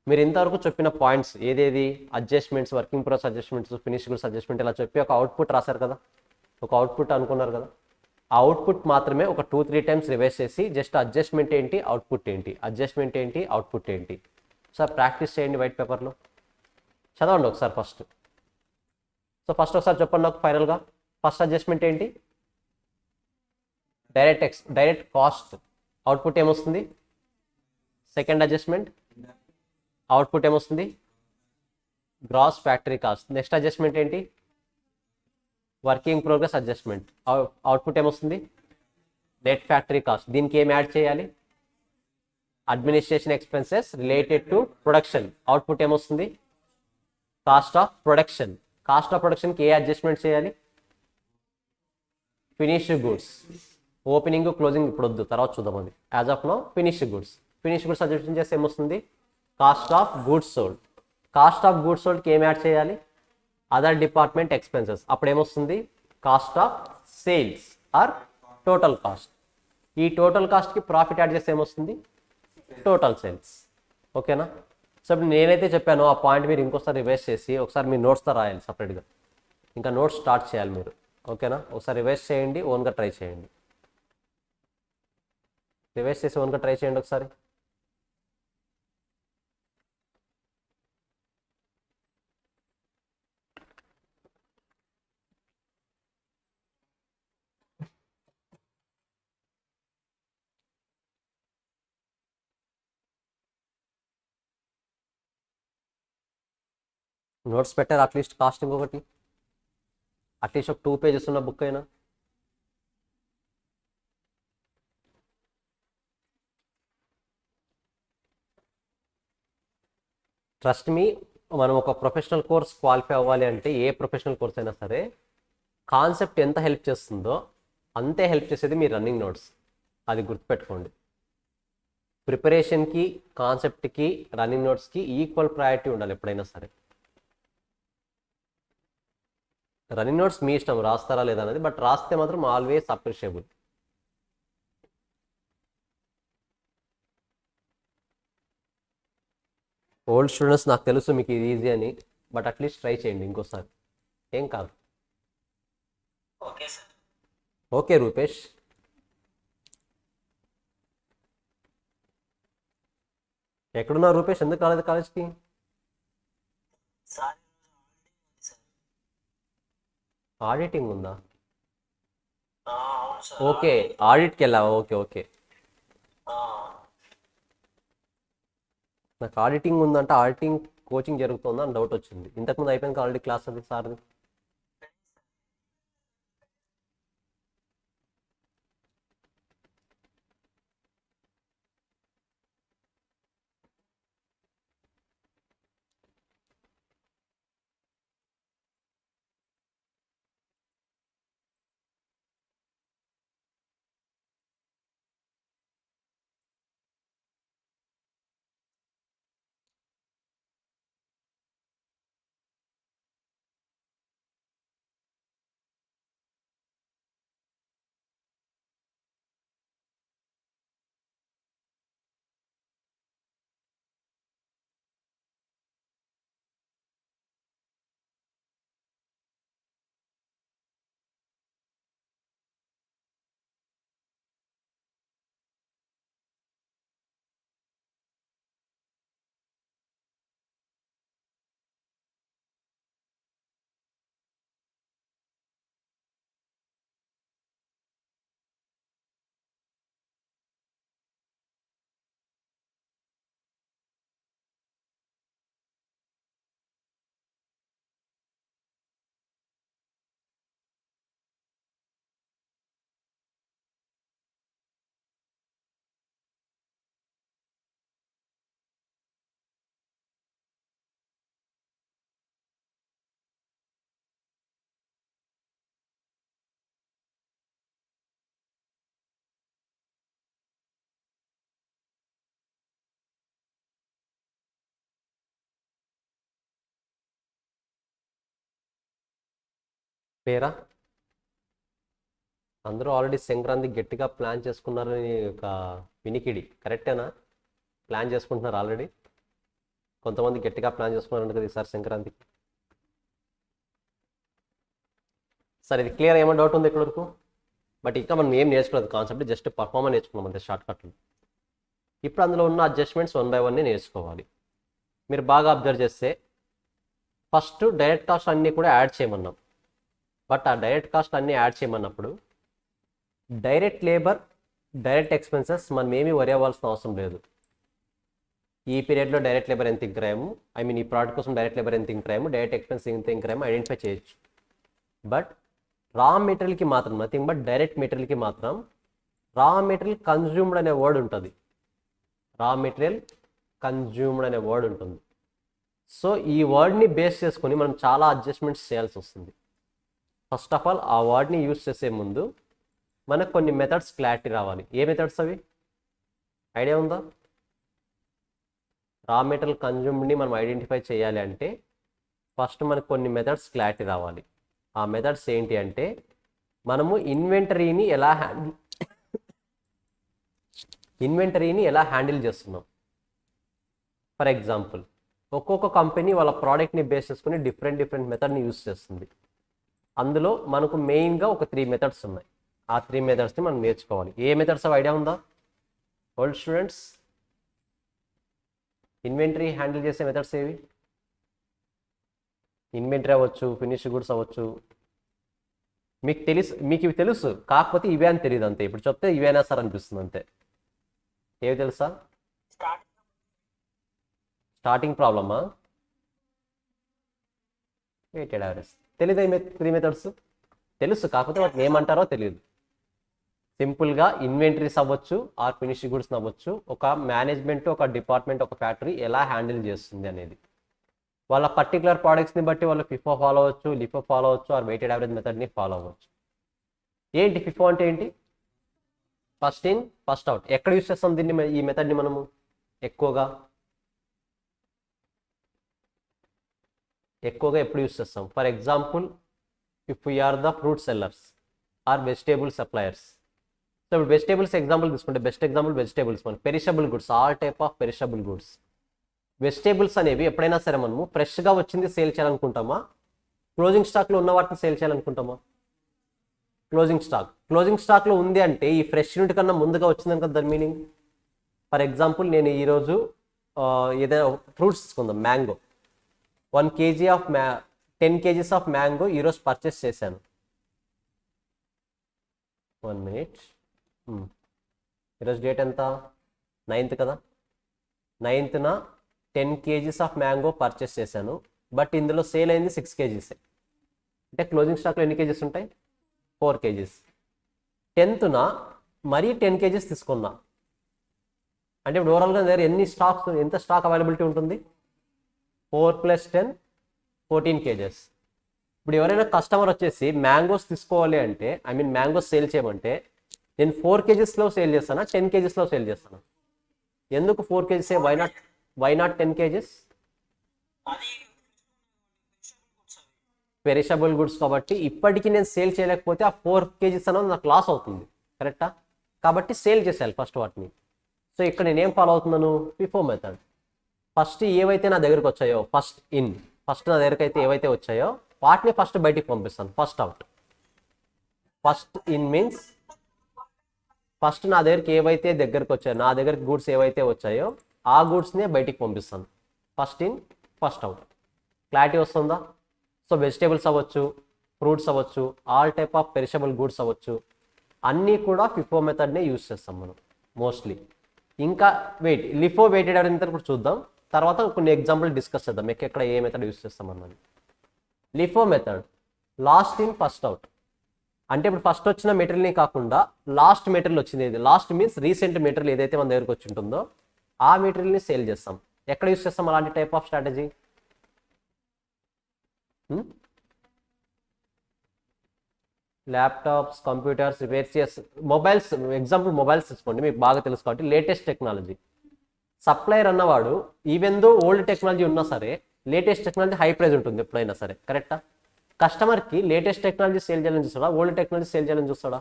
మీరు ఇంతవరకు చెప్పిన పాయింట్స్ ఏదేది, adjustments, working process adjustments, finish goods adjustment ఇలా చెప్పి ఒక అవుట్పుట్ రాశారు కదా, ఒక అవుట్పుట్ అనుకున్నారు కదా. ఆ అవుట్పుట్ మాత్రమే ఒక 2-3 టైమ్స్ రివైజ్ చేసి జస్ట్ అడ్జస్ట్మెంట్ ఏంటి, అవుట్పుట్ ఏంటి, అడ్జస్ట్మెంట్ ఏంటి, అవుట్పుట్ ఏంటి, సార్ ప్రాక్టీస్ చేయండి వైట్ పేపర్లో. చదవండి ఒకసారి ఫస్ట్. సో ఫస్ట్ ఒకసారి చెప్పండి నాకు ఫైనల్గా. ఫస్ట్ అడ్జస్ట్మెంట్ ఏంటి? డైరెక్ట్ కాస్ట్, అవుట్పుట్ ఏమొస్తుంది? సెకండ్ అడ్జస్ట్మెంట్, అవుట్పుట్ ఏమొస్తుంది? Gross factory cost. Next adjustment ఏంటి? Working progress adjustment. అవుట్పుట్ ఏమొస్తుంది? Net factory cost. దీనికి ఏం యాడ్ చేయాలి? Administration expenses related to production. Output ఏమొస్తుంది? Cost of production. Cost of ప్రొడక్షన్కి ఏ అడ్జస్ట్మెంట్ చేయాలి? Finished goods. ఓపెనింగ్ క్లోజింగ్ ఇప్పుడు వద్దు, తర్వాత చూద్దాం అది. As of now finished goods. Finished goods adjustment చేస్తే ఏమొస్తుంది? Cost of goods sold. Cost of goods సోల్డ్కి ఏం యాడ్ చేయాలి? Other department expenses. అప్పుడు ఏమొస్తుంది? Cost of sales or total cost. ఈ టోటల్ కాస్ట్కి ప్రాఫిట్ యాడ్ చేస్తే ఏమొస్తుంది? Total sales. ఓకేనా? సో ఇప్పుడు నేనైతే చెప్పానో ఆ పాయింట్ మీరు ఇంకోసారి రివైజ్ చేసి ఒకసారి మీ నోట్స్తో రాయాలి సపరేట్గా. ఇంకా నోట్స్ స్టార్ట్ చేయాలి మీరు. ఓకేనా? ఒకసారి రివైజ్ చేయండి, ఓన్గా ట్రై చేయండి. రివైజ్ చేసి ఓన్గా ట్రై చేయండి ఒకసారి. నోట్స్ పెట్టారు అట్లీస్ట్ కాస్టింగ్ ఒకటి, అట్లీస్ట్ ఒక 2 పేజెస్ ఉన్న బుక్ అయినా. ట్రస్ట్ మీ, మనం ఒక ప్రొఫెషనల్ కోర్స్ క్వాలిఫై అవ్వాలి అంటే ఏ ప్రొఫెషనల్ కోర్స్ అయినా సరే కాన్సెప్ట్ ఎంత హెల్ప్ చేస్తుందో అంతే హెల్ప్ చేసేది మీ రన్నింగ్ నోట్స్. అది గుర్తుపెట్టుకోండి. ప్రిపరేషన్కి, కాన్సెప్ట్కి, రన్నింగ్ నోట్స్కి ఈక్వల్ ప్రయారిటీ ఉండాలి ఎప్పుడైనా సరే. రన్నింగ్ నోట్స్ మీ ఇష్టం రాస్తారా లేదా అనేది, బట్ రాస్తే మాత్రం ఆల్వేస్ అప్రిషియబుల్. ఓల్డ్ స్టూడెంట్స్ నాకు తెలుసు మీకు ఇది ఈజీ అని, బట్ అట్లీస్ట్ ట్రై చేయండి ఇంకోసారి, ఏం కాదు. Okay sir. ఓకే రూపేష్. ఎక్కడున్నారు రూపేష్? ఎందుకు రాలేదు కాలేజ్కి? Sir sir. ఆడిటింగ్ ఉందా? అవును సార్. ఓకే, ఆడిట్కి వెళ్ళావా? Okay okay. ఆ, నాకు ఆడిటింగ్ ఉందంటే ఆడిటింగ్ కోచింగ్ జరుగుతుందా అని డౌట్ వచ్చింది. ఇంతకుముందు అయిపోయింది ఆల్రెడీ క్లాస్ అది సార్ది. క్లియరా? అందరూ ఆల్రెడీ సంక్రాంతి గట్టిగా ప్లాన్ చేసుకున్నారని ఒక వినికిడి, కరెక్టేనా? ప్లాన్ చేసుకుంటున్నారు ఆల్రెడీ, కొంతమంది గట్టిగా ప్లాన్ చేసుకున్నారంట కదా ఈసారి సంక్రాంతికి. సరే, ఇది క్లియర్? ఏమైనా డౌట్ ఉంది ఇక్కడ వరకు? బట్ ఇంకా మనం ఏం నేర్చుకోలేదు కాన్సెప్ట్, జస్ట్ పర్ఫార్మెన్స్ నేర్చుకున్నాం అంతే షార్ట్ కట్లు. ఇప్పుడు అందులో ఉన్న అడ్జస్ట్మెంట్స్ 1 by 1 నేర్చుకోవాలి. మీరు బాగా అబ్జర్వ్ చేస్తే ఫస్ట్ డైరెక్ట్ కాస్ట్ అన్నీ కూడా యాడ్ చేయమన్నాం. బట్ ఆ డైరెక్ట్ కాస్ట్ అన్నీ యాడ్ చేయమన్నప్పుడు డైరెక్ట్ లేబర్, డైరెక్ట్ ఎక్స్పెన్సెస్ మనం ఏమీ వరి అవ్వాల్సిన అవసరం లేదు. ఈ పీరియడ్లో డైరెక్ట్ లేబర్ ఎంత ఇంక్రాము, ఈ ప్రోడక్ట్ కోసం డైరెక్ట్ లేబర్ ఎంత ఇంక్రాము, డైరెక్ట్ ఎక్స్పెన్స్ ఎంత ఇంక్రాము ఐడెంటిఫై చేయొచ్చు. బట్ రా మెటీరియల్కి మాత్రం, నథింగ్ బట్ డైరెక్ట్ మెటీరియల్కి మాత్రం రా మెటీరియల్ కన్జ్యూమ్డ్ అనే వర్డ్ ఉంటుంది. రా మెటీరియల్ కన్జ్యూమ్డ్ అనే వర్డ్ ఉంటుంది. సో ఈ వర్డ్ని బేస్ చేసుకొని మనం చాలా అడ్జస్ట్మెంట్స్ చేయాల్సి వస్తుంది. ఫస్ట్ ఆఫ్ ఆల్ ఆ వర్డ్ని యూజ్ చేసే ముందు మనకు కొన్ని మెథడ్స్ క్లారిటీ రావాలి. ఏ మెథడ్స్ అవి? ఐడియా ఉందా? రా మెటీరియల్ కన్జ్యూమ్డ్ని మనం ఐడెంటిఫై చేయాలి అంటే ఫస్ట్ మనకు కొన్ని మెథడ్స్ క్లారిటీ రావాలి. ఆ మెథడ్స్ ఏంటి అంటే, మనము ఇన్వెంటరీని ఎలా హ్యాండిల్ చేస్తున్నాం. ఫర్ ఎగ్జాంపుల్, ఒక్కొక్క కంపెనీ వాళ్ళ ప్రోడక్ట్ని బేస్ చేసుకుని డిఫరెంట్ మెథడ్ని యూజ్ చేస్తుంది. అందులో మనకు మెయిన్గా ఒక 3 మెథడ్స్ ఉన్నాయి. ఆ 3 మెథడ్స్ని మనం నేర్చుకోవాలి. ఏ మెథడ్స్ అవి ఐడియా ఉందా ఓల్డ్ స్టూడెంట్స్? ఇన్వెంటరీ హ్యాండిల్ చేసే మెథడ్స్ ఏవి? ఇన్వెంటరీ అవ్వచ్చు, ఫినిష్ గుడ్స్ అవ్వచ్చు. మీకు ఇవి తెలుసు, కాకపోతే ఇవే అని తెలియదు అంతే. ఇప్పుడు చెప్తే ఇవేనా సార్ అనిపిస్తుంది అంతే. ఏవి తెలుసా? స్టార్టింగ్ ప్రాబ్లమా? వెయిటెడ్ యావరేజ్ తెలీదు. 3 మెథడ్స్ తెలుసు, కాకపోతే వాటిని ఏమంటారో తెలియదు. సింపుల్గా ఇన్వెంటరీస్ అవ్వచ్చు, ఆర్ ఫినిష్ గుడ్స్ అవ్వచ్చు. ఒక మేనేజ్మెంట్, ఒక డిపార్ట్మెంట్, ఒక ఫ్యాక్టరీ ఎలా హ్యాండిల్ చేస్తుంది అనేది, వాళ్ళ పర్టికులర్ ప్రోడక్ట్స్ని బట్టి వాళ్ళు ఫిఫో ఫాలో అవ్వచ్చు, లిఫో ఫాలో అవ్వచ్చు, ఆర్ వెయిటెడ్ యావరేజ్ మెథడ్ని ఫాలో అవ్వచ్చు. ఏంటి ఫిఫో అంటే ఏంటి? First in first out. ఎక్కడ యూస్ చేస్తాం దీన్ని, ఈ మెథడ్ని మనము ఎక్కువగా ఎప్పుడు యూస్ చేస్తాం? For example, if we are the fruit sellers or vegetable suppliers. So ఇప్పుడు వెజిటేబుల్స్ ఎగ్జాంపుల్ తీసుకుంటే బెస్ట్ ఎగ్జాంపుల్ వెజిటేబుల్స్. మన perishable goods, all type of perishable goods. Vegetables అనేవి ఎప్పుడైనా సరే మనము ఫ్రెష్గా వచ్చింది సేల్ చేయాలనుకుంటామా, క్లోజింగ్ స్టాక్లో ఉన్న వాటిని సేల్ చేయాలనుకుంటామా? క్లోజింగ్ స్టాక్లో ఉంది అంటే ఈ ఫ్రెష్ యూనిట్ కన్నా ముందుగా వచ్చిందని కదా దాని మీనింగ్. ఫర్ ఎగ్జాంపుల్, నేను ఈరోజు ఏదైనా ఫ్రూట్స్ తీసుకుందాం, మ్యాంగో. 10 kgs ఆఫ్ మ్యాంగో ఈరోజు పర్చేస్ చేశాను. 1 minute. ఈరోజు డేట్ ఎంత? 9th కదా. 9th 10 kgs of mango purchase చేశాను. బట్ ఇందులో సేల్ అయింది 6 kgs. అంటే క్లోజింగ్ స్టాక్లో ఎన్ని కేజీస్ ఉంటాయి? 4 kgs. 10th మరీ 10 kgs తీసుకున్నా. అంటే ఇప్పుడు ఓవరాల్గా దగ్గర ఎంత స్టాక్ అవైలబిలిటీ ఉంటుంది? 4 + 10 14 kgs. ఇప్పుడు ఎవరైనా కస్టమర్ వచ్చేసి మ్యాంగోస్ తీసుకోవాలి అంటే, మ్యాంగోస్ సేల్ చేయమంటే, నేను 4 kgsలో సేల్ చేస్తానా, 10 kgsలో సేల్ చేస్తానా? ఎందుకు 4 kgs? Why not 10 kgs? Perishable goods కాబట్టి ఇప్పటికీ నేను సేల్ చేయలేకపోతే ఆ 4 kgs అనేది నాకు లాస్ అవుతుంది, కరెక్టా? కాబట్టి సేల్ చేసేయాలి ఫస్ట్ వాటిని. సో ఇక్కడ నేనేం ఫాలో అవుతున్నాను? FIFO method. ఫస్ట్ ఏవైతే నా దగ్గరకు వచ్చాయో, ఫస్ట్ నా దగ్గరకు అయితే ఏవైతే వచ్చాయో వాటిని ఫస్ట్ బయటికి పంపిస్తాను. First out. First in means first నా దగ్గరికి ఏవైతే దగ్గరకు వచ్చాయో, నా దగ్గరికి గూడ్స్ ఏవైతే వచ్చాయో ఆ గూడ్స్నే బయటికి పంపిస్తాను. First in first out. Clarity వస్తుందా? సో వెజిటేబుల్స్ అవ్వచ్చు, ఫ్రూట్స్ అవ్వచ్చు, all type of perishable goods అవ్వచ్చు, అన్నీ కూడా ఫిఫో మెథడ్నే యూస్ చేస్తాం మనం మోస్ట్లీ. ఇంకా లిఫో వెయిటెడ్ యావరేజ్ మెథడ్ కూడా చూద్దాం. తర్వాత కొన్ని ఎగ్జాంపుల్ డిస్కస్ చేద్దాం ఎక్కడ ఏ మెథడ్ యూస్ చేస్తాం అన్నది. LIFO method last in first out. అంటే ఇప్పుడు ఫస్ట్ వచ్చిన మెటీరియల్ని కాకుండా లాస్ట్ మెటీరియల్ వచ్చింది, లాస్ట్ మీన్స్ రీసెంట్ మెటీరియల్ ఏదైతే మన దగ్గరకు వచ్చి ఉంటుందో ఆ మెటీరియల్ని సేల్ చేస్తాం. ఎక్కడ యూస్ చేస్తాం అలాంటి type of strategy? Laptops, computers, repair mobiles. Example mobiles తీసుకోండి, మీకు బాగా తెలుసు కాబట్టి. లేటెస్ట్ టెక్నాలజీ సప్లయర్ అన్నవాడు ఈవెన్ దో ఓల్డ్ టెక్నాలజీ ఉన్నా సరే లేటెస్ట్ టెక్నాలజీ హై ప్రైజ్ ఉంటుంది ఎప్పుడైనా సరే, కరెక్టా? కస్టమర్కి లేటెస్ట్ టెక్నాలజీ సేల్ చేయాలని చూస్తాడా, ఓల్డ్ టెక్నాలజీ సేల్ చేయాలని చూస్తాడా?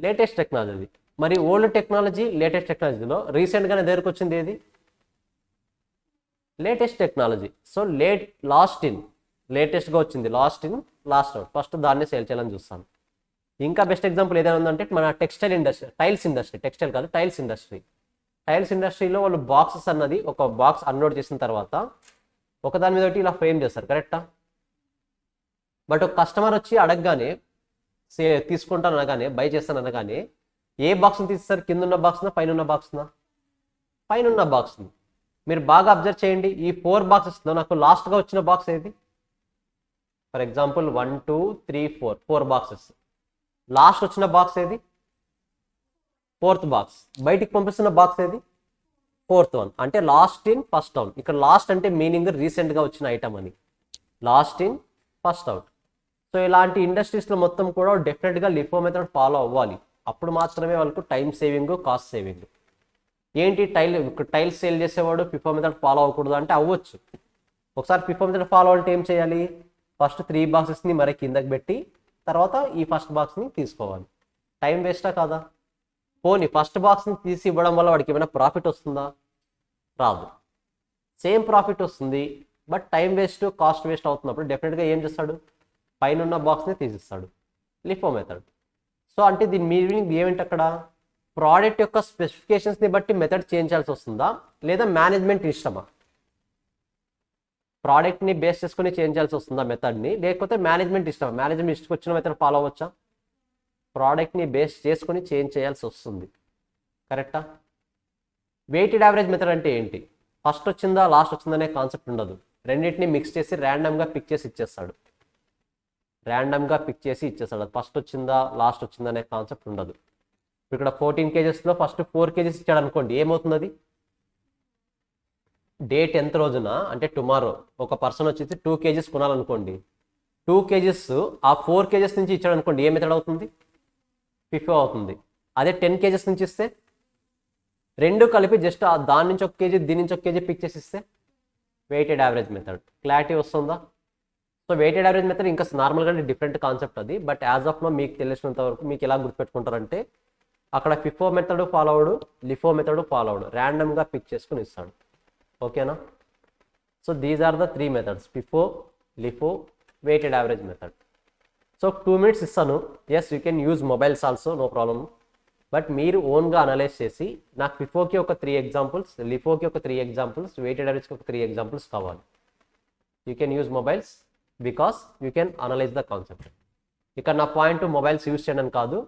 Latest technology. మరి ఓల్డ్ టెక్నాలజీ లేటెస్ట్ టెక్నాలజీలో రీసెంట్గానే దగ్గరకు వచ్చింది ఏది? Latest technology. సో లేటెస్ట్గా వచ్చింది, last in last out, first దాన్ని సేల్ చేయాలని చూస్తాను. ఇంకా బెస్ట్ ఎగ్జాంపుల్ ఏదైనా ఉందంటే మన textile industry, tiles industry, textile కాదు టైల్స్ ఇండస్ట్రీ. టైల్స్ ఇండస్ట్రీలో వాళ్ళు బాక్సెస్ అన్నది ఒక బాక్స్ అన్లోడ్ చేసిన తర్వాత ఒకదాని మీద ఒకటి ఇలా ఫ్రేమ్ చేస్తారు, కరెక్టా? బట్ ఒక కస్టమర్ వచ్చి అడగగానే తీసుకుంటాను అనగానే, బై చేస్తాను అనగానే ఏ బాక్స్ని తీస్తారు? కింద ఉన్న బాక్స్నా పైన ఉన్న బాక్స్నా? పైన ఉన్న బాక్స్ని. మీరు బాగా అబ్జర్వ్ చేయండి, ఈ 4 బాక్సెస్లో నాకు లాస్ట్గా వచ్చిన బాక్స్ ఏది? For example 1 2 3 4 boxes. లాస్ట్ వచ్చిన బాక్స్ ఏది? 4th box. బయటికి పంపిస్తున్న బాక్స్ ఏది? 4th one. అంటే లాస్ట్ ఇన్ ఫస్ట్ అవుట్. ఇక్కడ లాస్ట్ అంటే మీనింగ్ రీసెంట్గా వచ్చిన ఐటమ్ అని, last in first out. So ఇలాంటి ఇండస్ట్రీస్లో మొత్తం కూడా డెఫినెట్గా లిఫో మెథడ్ ఫాలో అవ్వాలి. అప్పుడు మాత్రమే వాళ్ళకు టైం సేవింగ్, కాస్ట్ సేవింగ్. ఏంటి టైల్స్ సేల్ చేసేవాడు ఫిఫో మెథడ్ ఫాలో అవ్వకూడదు అంటే అవ్వచ్చు. ఒకసారి ఫిఫో మెథడ్ ఫాలో అవ్వాలంటే ఏం చేయాలి? ఫస్ట్ 3 బాక్సెస్ని మరి కిందకి పెట్టి తర్వాత ఈ ఫస్ట్ బాక్స్ని తీసుకోవాలి. టైం వేస్టా కాదా? పోనీ ఫస్ట్ బాక్స్ని తీసి ఇవ్వడం వల్ల వాడికి ఏమైనా ప్రాఫిట్ వస్తుందా? రాదు. సేమ్ ప్రాఫిట్ వస్తుంది, but time waste, cost waste అవుతున్నప్పుడు డెఫినెట్గా ఏం చేస్తాడు? పైన ఉన్న బాక్స్ని తీసిస్తాడు, లిఫో మెథడ్. సో అంటే దీని మీనింగ్ ఏమిటి అక్కడ? ప్రోడక్ట్ యొక్క స్పెసిఫికేషన్స్ని బట్టి మెథడ్ చేంజ్ చేయాల్సి వస్తుందా, లేదా మేనేజ్మెంట్ ఇష్టమా? ప్రోడక్ట్ని బేస్ చేసుకుని చేంజ్ చేయాల్సి వస్తుందా మెథడ్ని, లేకపోతే మేనేజ్మెంట్ ఇష్టమా? మేనేజ్మెంట్ ఇష్టం వచ్చిన మెథడ్ ఫాలో అవ్వచ్చా? ప్రోడక్ట్ని బేస్ చేసుకుని చేంజ్ చేయాల్సి వస్తుంది, కరెక్టా? వెయిటెడ్ యావరేజ్ మెథడ్ అంటే ఏంటి? ఫస్ట్ వచ్చిందా లాస్ట్ వచ్చిందనే కాన్సెప్ట్ ఉండదు. రెండింటిని మిక్స్ చేసి ర్యాండమ్గా పిక్ చేసి ఇచ్చేస్తాడు. అది ఫస్ట్ వచ్చిందా లాస్ట్ వచ్చిందా అనే కాన్సెప్ట్ ఉండదు. ఇక్కడ 14 kgsలో ఫస్ట్ 4 kgs ఇచ్చాడు అనుకోండి, ఏమవుతుంది? అది డే 10th రోజున అంటే టుమారో ఒక పర్సన్ వచ్చేసి 2 kgs కొనాలనుకోండి, 2 kgs ఆ 4 kgs నుంచి ఇచ్చాడు అనుకోండి, ఏ మెథడ్ అవుతుంది? ఫిఫో అవుతుంది. అదే 10 kgs నుంచి ఇస్తే, రెండు కలిపి జస్ట్ దాని నుంచి 1 kg దీని నుంచి 1 kg పిక్ చేసి ఇస్తే వెయిటెడ్ యావరేజ్ మెథడ్. క్లారిటీ వస్తుందా? సో వెయిటెడ్ యావరేజ్ మెథడ్ ఇంకా నార్మల్గా డిఫరెంట్ కాన్సెప్ట్ అది. బట్ యాజ్ ఆఫ్ నో మీకు తెలిసినంత వరకు మీకు ఎలా గుర్తుపెట్టుకుంటారంటే, అక్కడ ఫిఫో మెథడ్ ఫాలో అవడు, లిఫో మెథడ్ ఫాలో అవడు, ర్యాండమ్గా పిక్ చేసుకుని ఇస్తాడు. ఓకేనా? So these are the 3 methods: FIFO, LIFO, weighted average method. So 2 minutes ఇస్తాను. Yes, you can use mobiles also, no problem. But మీరు ఓన్గా అనలైజ్ చేసి నాకు ఫిఫోకి ఒక 3 ఎగ్జాంపుల్స్, లిఫోకి ఒక 3 ఎగ్జాంపుల్స్, వెయిటెడ్ యావరేజ్కి ఒక 3 ఎగ్జాంపుల్స్ కావాలి. You can use mobiles because you can analyse the concept. ఇక్కడ నా పాయింట్ మొబైల్స్ యూజ్ చేయడం కాదు,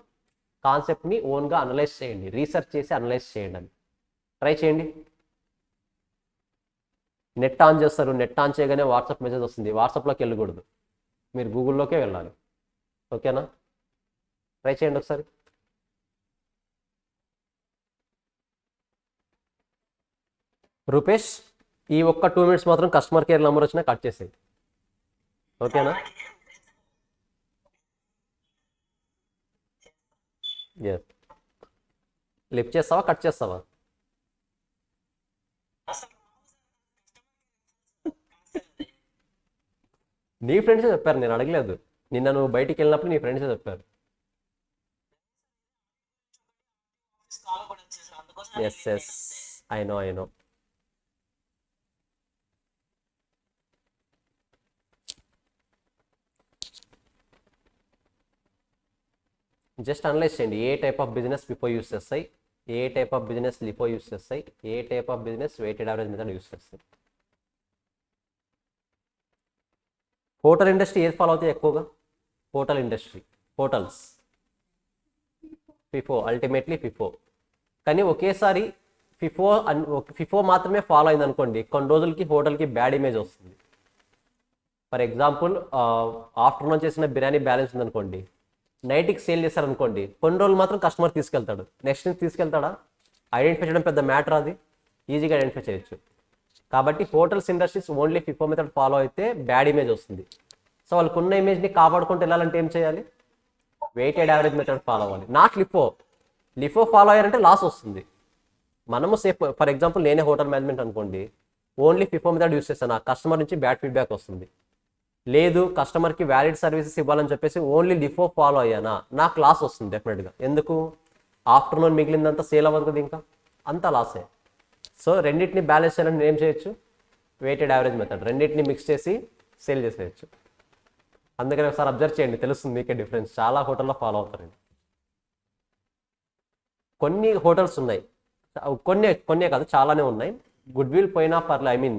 కాన్సెప్ట్ని ఓన్గా అనలైజ్ చేయండి, రీసెర్చ్ చేసి అనలైజ్ చేయండి అని ట్రై చేయండి. నెట్ ఆన్ చేస్తారు, నెట్ ఆన్ చేయగానే వాట్సాప్ మెసేజ్ వస్తుంది, వాట్సాప్లోకి వెళ్ళకూడదు, మీరు గూగుల్లోకే వెళ్ళాలి. ఓకేనా? ట్రై చేయండి ఒకసారి. రూపేష్, ఈ ఒక్క 2 minutes మాత్రం కస్టమర్ కేర్ నెంబర్ వచ్చినా కట్ చేసేది. ఓకేనా? ఎస్. లిఫ్ట్ చేస్తావా, కట్ చేస్తావా? నీ ఫ్రెండ్సే చెప్పారు, నేను అడగలేదు. నిన్న నువ్వు బయటికి వెళ్ళినప్పుడు నీ ఫ్రెండ్సే చెప్పారు. Yes yes, I know. Just analyse చేయండి, ఏ type of business FIFO use చేస్తాయి, ఏ type of business LIFO use చేస్తాయి, ఏ type of business weighted average method use చేస్తాయి. హోటల్ ఇండస్ట్రీ ఏది ఫాలో అవుతాయి ఎక్కువగా? Hotel industry, hotels, FIFO, ultimately FIFO. కానీ ఒకేసారి ఫిఫో మాత్రమే ఫాలో అయింది అనుకోండి, కొన్ని రోజులకి హోటల్కి బ్యాడ్ ఇమేజ్ వస్తుంది. ఫర్ ఎగ్జాంపుల్, ఆఫ్టర్నూన్ చేసిన బిర్యానీ బ్యాలెన్స్ ఉందనుకోండి, నైట్కి సేల్ చేస్తారనుకోండి, కొన్ని రోజులు మాత్రం కస్టమర్ తీసుకెళ్తాడు, నెక్స్ట్ నుంచి తీసుకెళ్తాడా? ఐడెంటిఫై చేయడం పెద్ద మ్యాటర్, అది ఈజీగా ఐడెంటిఫై చేయొచ్చు. కాబట్టి hotels industries only FIFO method follow అయితే బ్యాడ్ ఇమేజ్ వస్తుంది. సో వాళ్ళకున్న ఇమేజ్ని కాపాడుకుంటూ వెళ్ళాలంటే ఏం చేయాలి? వెయిటెడ్ యావరేజ్ మెథడ్ ఫాలో అవ్వాలి, నాట్ లిఫో ఫాలో అయ్యారంటే లాస్ వస్తుంది. మనము సేఫ్, ఫర్ ఎగ్జాంపుల్ నేనే హోటల్ మేనేజ్మెంట్ అనుకోండి, ఓన్లీ ఫిఫో మెథడ్ యూస్ చేస్తాను, ఆ కస్టమర్ నుంచి బ్యాడ్ ఫీడ్బ్యాక్ వస్తుంది. లేదు కస్టమర్కి వ్యాలిడ్ సర్వీసెస్ ఇవ్వాలని చెప్పేసి ఓన్లీ లిఫో ఫాలో అయ్యానా నాకు లాస్ వస్తుంది డెఫినెట్గా. ఎందుకు? ఆఫ్టర్నూన్ మిగిలిందంతా సేల్ అవ్వదు కదా, ఇంకా అంతా లాసే. సో రెండింటిని బ్యాలెన్స్ చేయాలని ఏం చేయొచ్చు? వెయిటెడ్ యావరేజ్ మెథడ్, రెండింటిని మిక్స్ చేసి సేల్ చేసేయచ్చు. అందుకని ఒకసారి అబ్జర్వ్ చేయండి, తెలుస్తుంది మీకే డిఫరెన్స్. చాలా హోటల్లో ఫాలో అవుతారండి. కొన్ని హోటల్స్ ఉన్నాయి, కొన్నే కాదు చాలానే ఉన్నాయి. గుడ్ విల్ పోయినా పర్లేదు, ఐ మీన్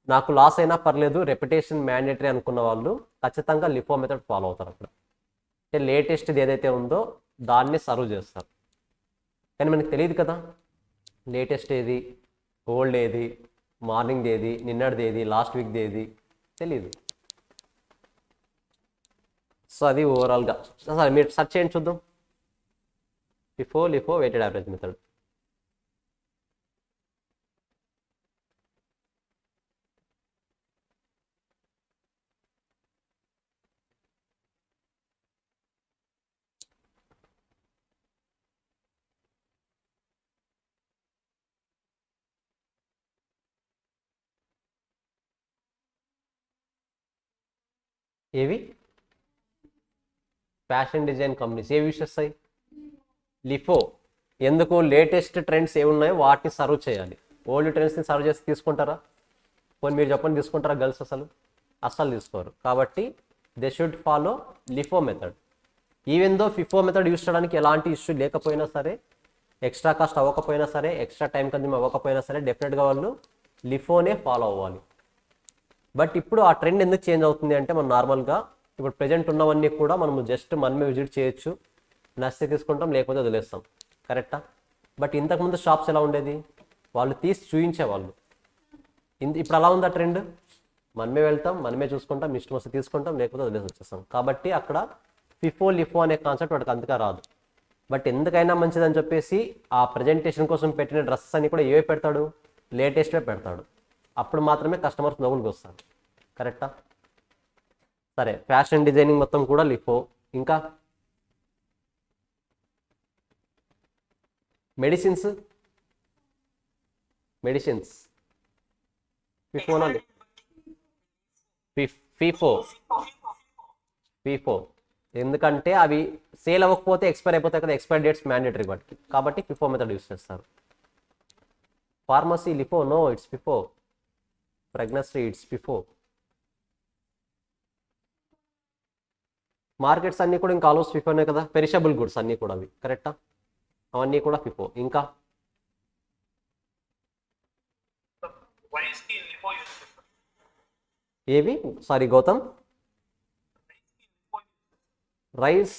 నాకు లాస్ అయినా పర్లేదు, రెప్యుటేషన్ మ్యాండేటరీ అనుకున్న వాళ్ళు ఖచ్చితంగా లిఫో మెథడ్ ఫాలో అవుతారు అక్కడ. అంటే లేటెస్ట్ది ఏదైతే ఉందో దాన్ని సర్వ్ చేస్తారు. కానీ మనకు తెలియదు కదా లేటెస్ట్ ఏది, ఓల్డ్ ఏది, మార్నింగ్ ఏది, నిన్నటిది ఏది, లాస్ట్ వీక్ది ఏది తెలీదు. సో అది ఓవరాల్గా. సరే మీరు సెర్చ్ చేయండి చూద్దాం, లిఫో వెయిటెడ్ యావరేజ్ మెథడ్. ఏవి ఫ్యాషన్ డిజైన్ కంపెనీస్ ఏవి యూస్ చేస్తాయి? లిఫో. ఎందుకు? లేటెస్ట్ ట్రెండ్స్ ఏమి ఉన్నాయో వాటిని సర్వ్ చేయాలి. ఓల్డ్ ట్రెండ్స్ని సర్వ్ చేసి తీసుకుంటారా? పోనీ మీరు చెప్పండి, తీసుకుంటారా గర్ల్స్? అస్సలు తీసుకోరు. కాబట్టి they should follow LIFO method. Even though FIFO method use చేయడానికి ఎలాంటి ఇష్యూ లేకపోయినా సరే, ఎక్స్ట్రా కాస్ట్ అవ్వకపోయినా సరే, ఎక్స్ట్రా టైం కన్జ్యూమ్ అవ్వకపోయినా సరే, డెఫినెట్గా వాళ్ళు లిఫోనే ఫాలో అవ్వాలి. బట్ ఇప్పుడు ఆ ట్రెండ్ ఎందుకు చేంజ్ అవుతుంది అంటే, మనం నార్మల్గా ఇప్పుడు ప్రజెంట్ ఉన్నవన్నీ కూడా మనం జస్ట్ మనమే విజిట్ చేయొచ్చు, నచ్చితే తీసుకుంటాం, లేకపోతే వదిలేస్తాం. కరెక్టా? బట్ ఇంతకుముందు షాప్స్ ఎలా ఉండేది? వాళ్ళు తీసి చూయించేవాళ్ళు. ఇప్పుడు అలా ఉందా ట్రెండ్? మనమే వెళ్తాం, మనమే చూసుకుంటాం, ఇష్టం వస్తే తీసుకుంటాం, లేకపోతే వదిలేసి వచ్చేస్తాం. కాబట్టి అక్కడ ఫిఫో లిఫో అనే కాన్సెప్ట్ వాడికి అంతగా రాదు. బట్ ఎందుకైనా మంచిదని చెప్పేసి ఆ ప్రజెంటేషన్ కోసం పెట్టిన డ్రెస్సెస్ అన్ని కూడా ఏవే పెడతాడు? లేటెస్ట్వే పెడతాడు. అప్పుడు మాత్రమే కస్టమర్స్ నవ్వులకు వస్తాడు. కరెక్టా? సరే, ఫ్యాషన్ డిజైనింగ్ మొత్తం కూడా లిఫో. ఇంకా మెడిసిన్స్ ఫిఫోనా? ఫిఫో. ఎందుకంటే అవి సేల్ అవ్వకపోతే ఎక్స్పైర్ అయిపోతాయి కదా, ఎక్స్పైర్ డేట్స్ మ్యాండేటరీ వాటికి. కాబట్టి ఫిఫో మెథడ్ యూస్ చేస్తారు. Pharmacy LIFO? No, it's FIFO. Pregnancy it's FIFO. Markets అన్నీ కూడా ఇంకా ఆల్మోస్ట్ ఫిఫోనే కదా. పెరిషబుల్ గుడ్స్ అన్నీ కూడా అవి. కరెక్టా? అవన్నీ కూడా ఫిఫో. ఇంకా ఏవి? సారీ గౌతమ్, రైస్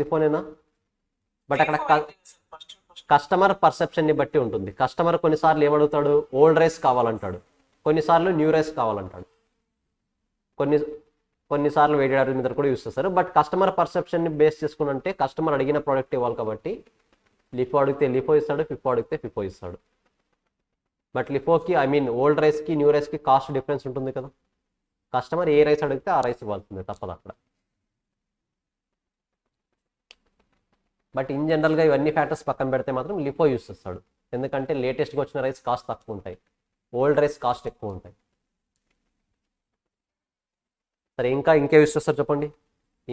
లిఫోనేనా? బట్ అక్కడ కస్టమర్ పర్సెప్షన్ని బట్టి ఉంటుంది. కస్టమర్ కొన్నిసార్లు ఏమడుగుతాడు? ఓల్డ్ రైస్ కావాలంటాడు, కొన్నిసార్లు న్యూ రైస్ కావాలంటాడు, కొన్నిసార్లు వెయిటెడ్ యావరేజ్ మెథడ్ కూడా యూస్ చేస్తారు. బట్ కస్టమర్ పర్సెప్షన్ని బేస్ చేసుకుని అంటే కస్టమర్ అడిగిన ప్రోడక్ట్ ఇవ్వాలి కాబట్టి లిఫో అడిగితే లిఫో ఇస్తాడు, ఫిఫో అడిగితే ఫిఫో ఇస్తాడు. బట్ లిఫోకి, ఐ మీన్ ఓల్డ్ రైస్కి న్యూ రైస్కి కాస్ట్ డిఫరెన్స్ ఉంటుంది కదా. కస్టమర్ ఏ రైస్ అడిగితే ఆ రైస్ ఇవ్వాల్సిందే, తప్పదు అక్కడ. బట్ ఇన్ జనరల్గా ఇవన్నీ ఫ్యాక్టర్స్ పక్కన పెడితే మాత్రం లిఫో యూస్ చేస్తాడు. ఎందుకంటే లేటెస్ట్గా వచ్చిన రైస్ కాస్ట్ తక్కువ ఉంటాయి, ఓల్డ్ రైస్ కాస్ట్ ఎక్కువ ఉంటాయి. సరే, ఇంకే యూస్ చేస్తారు చెప్పండి?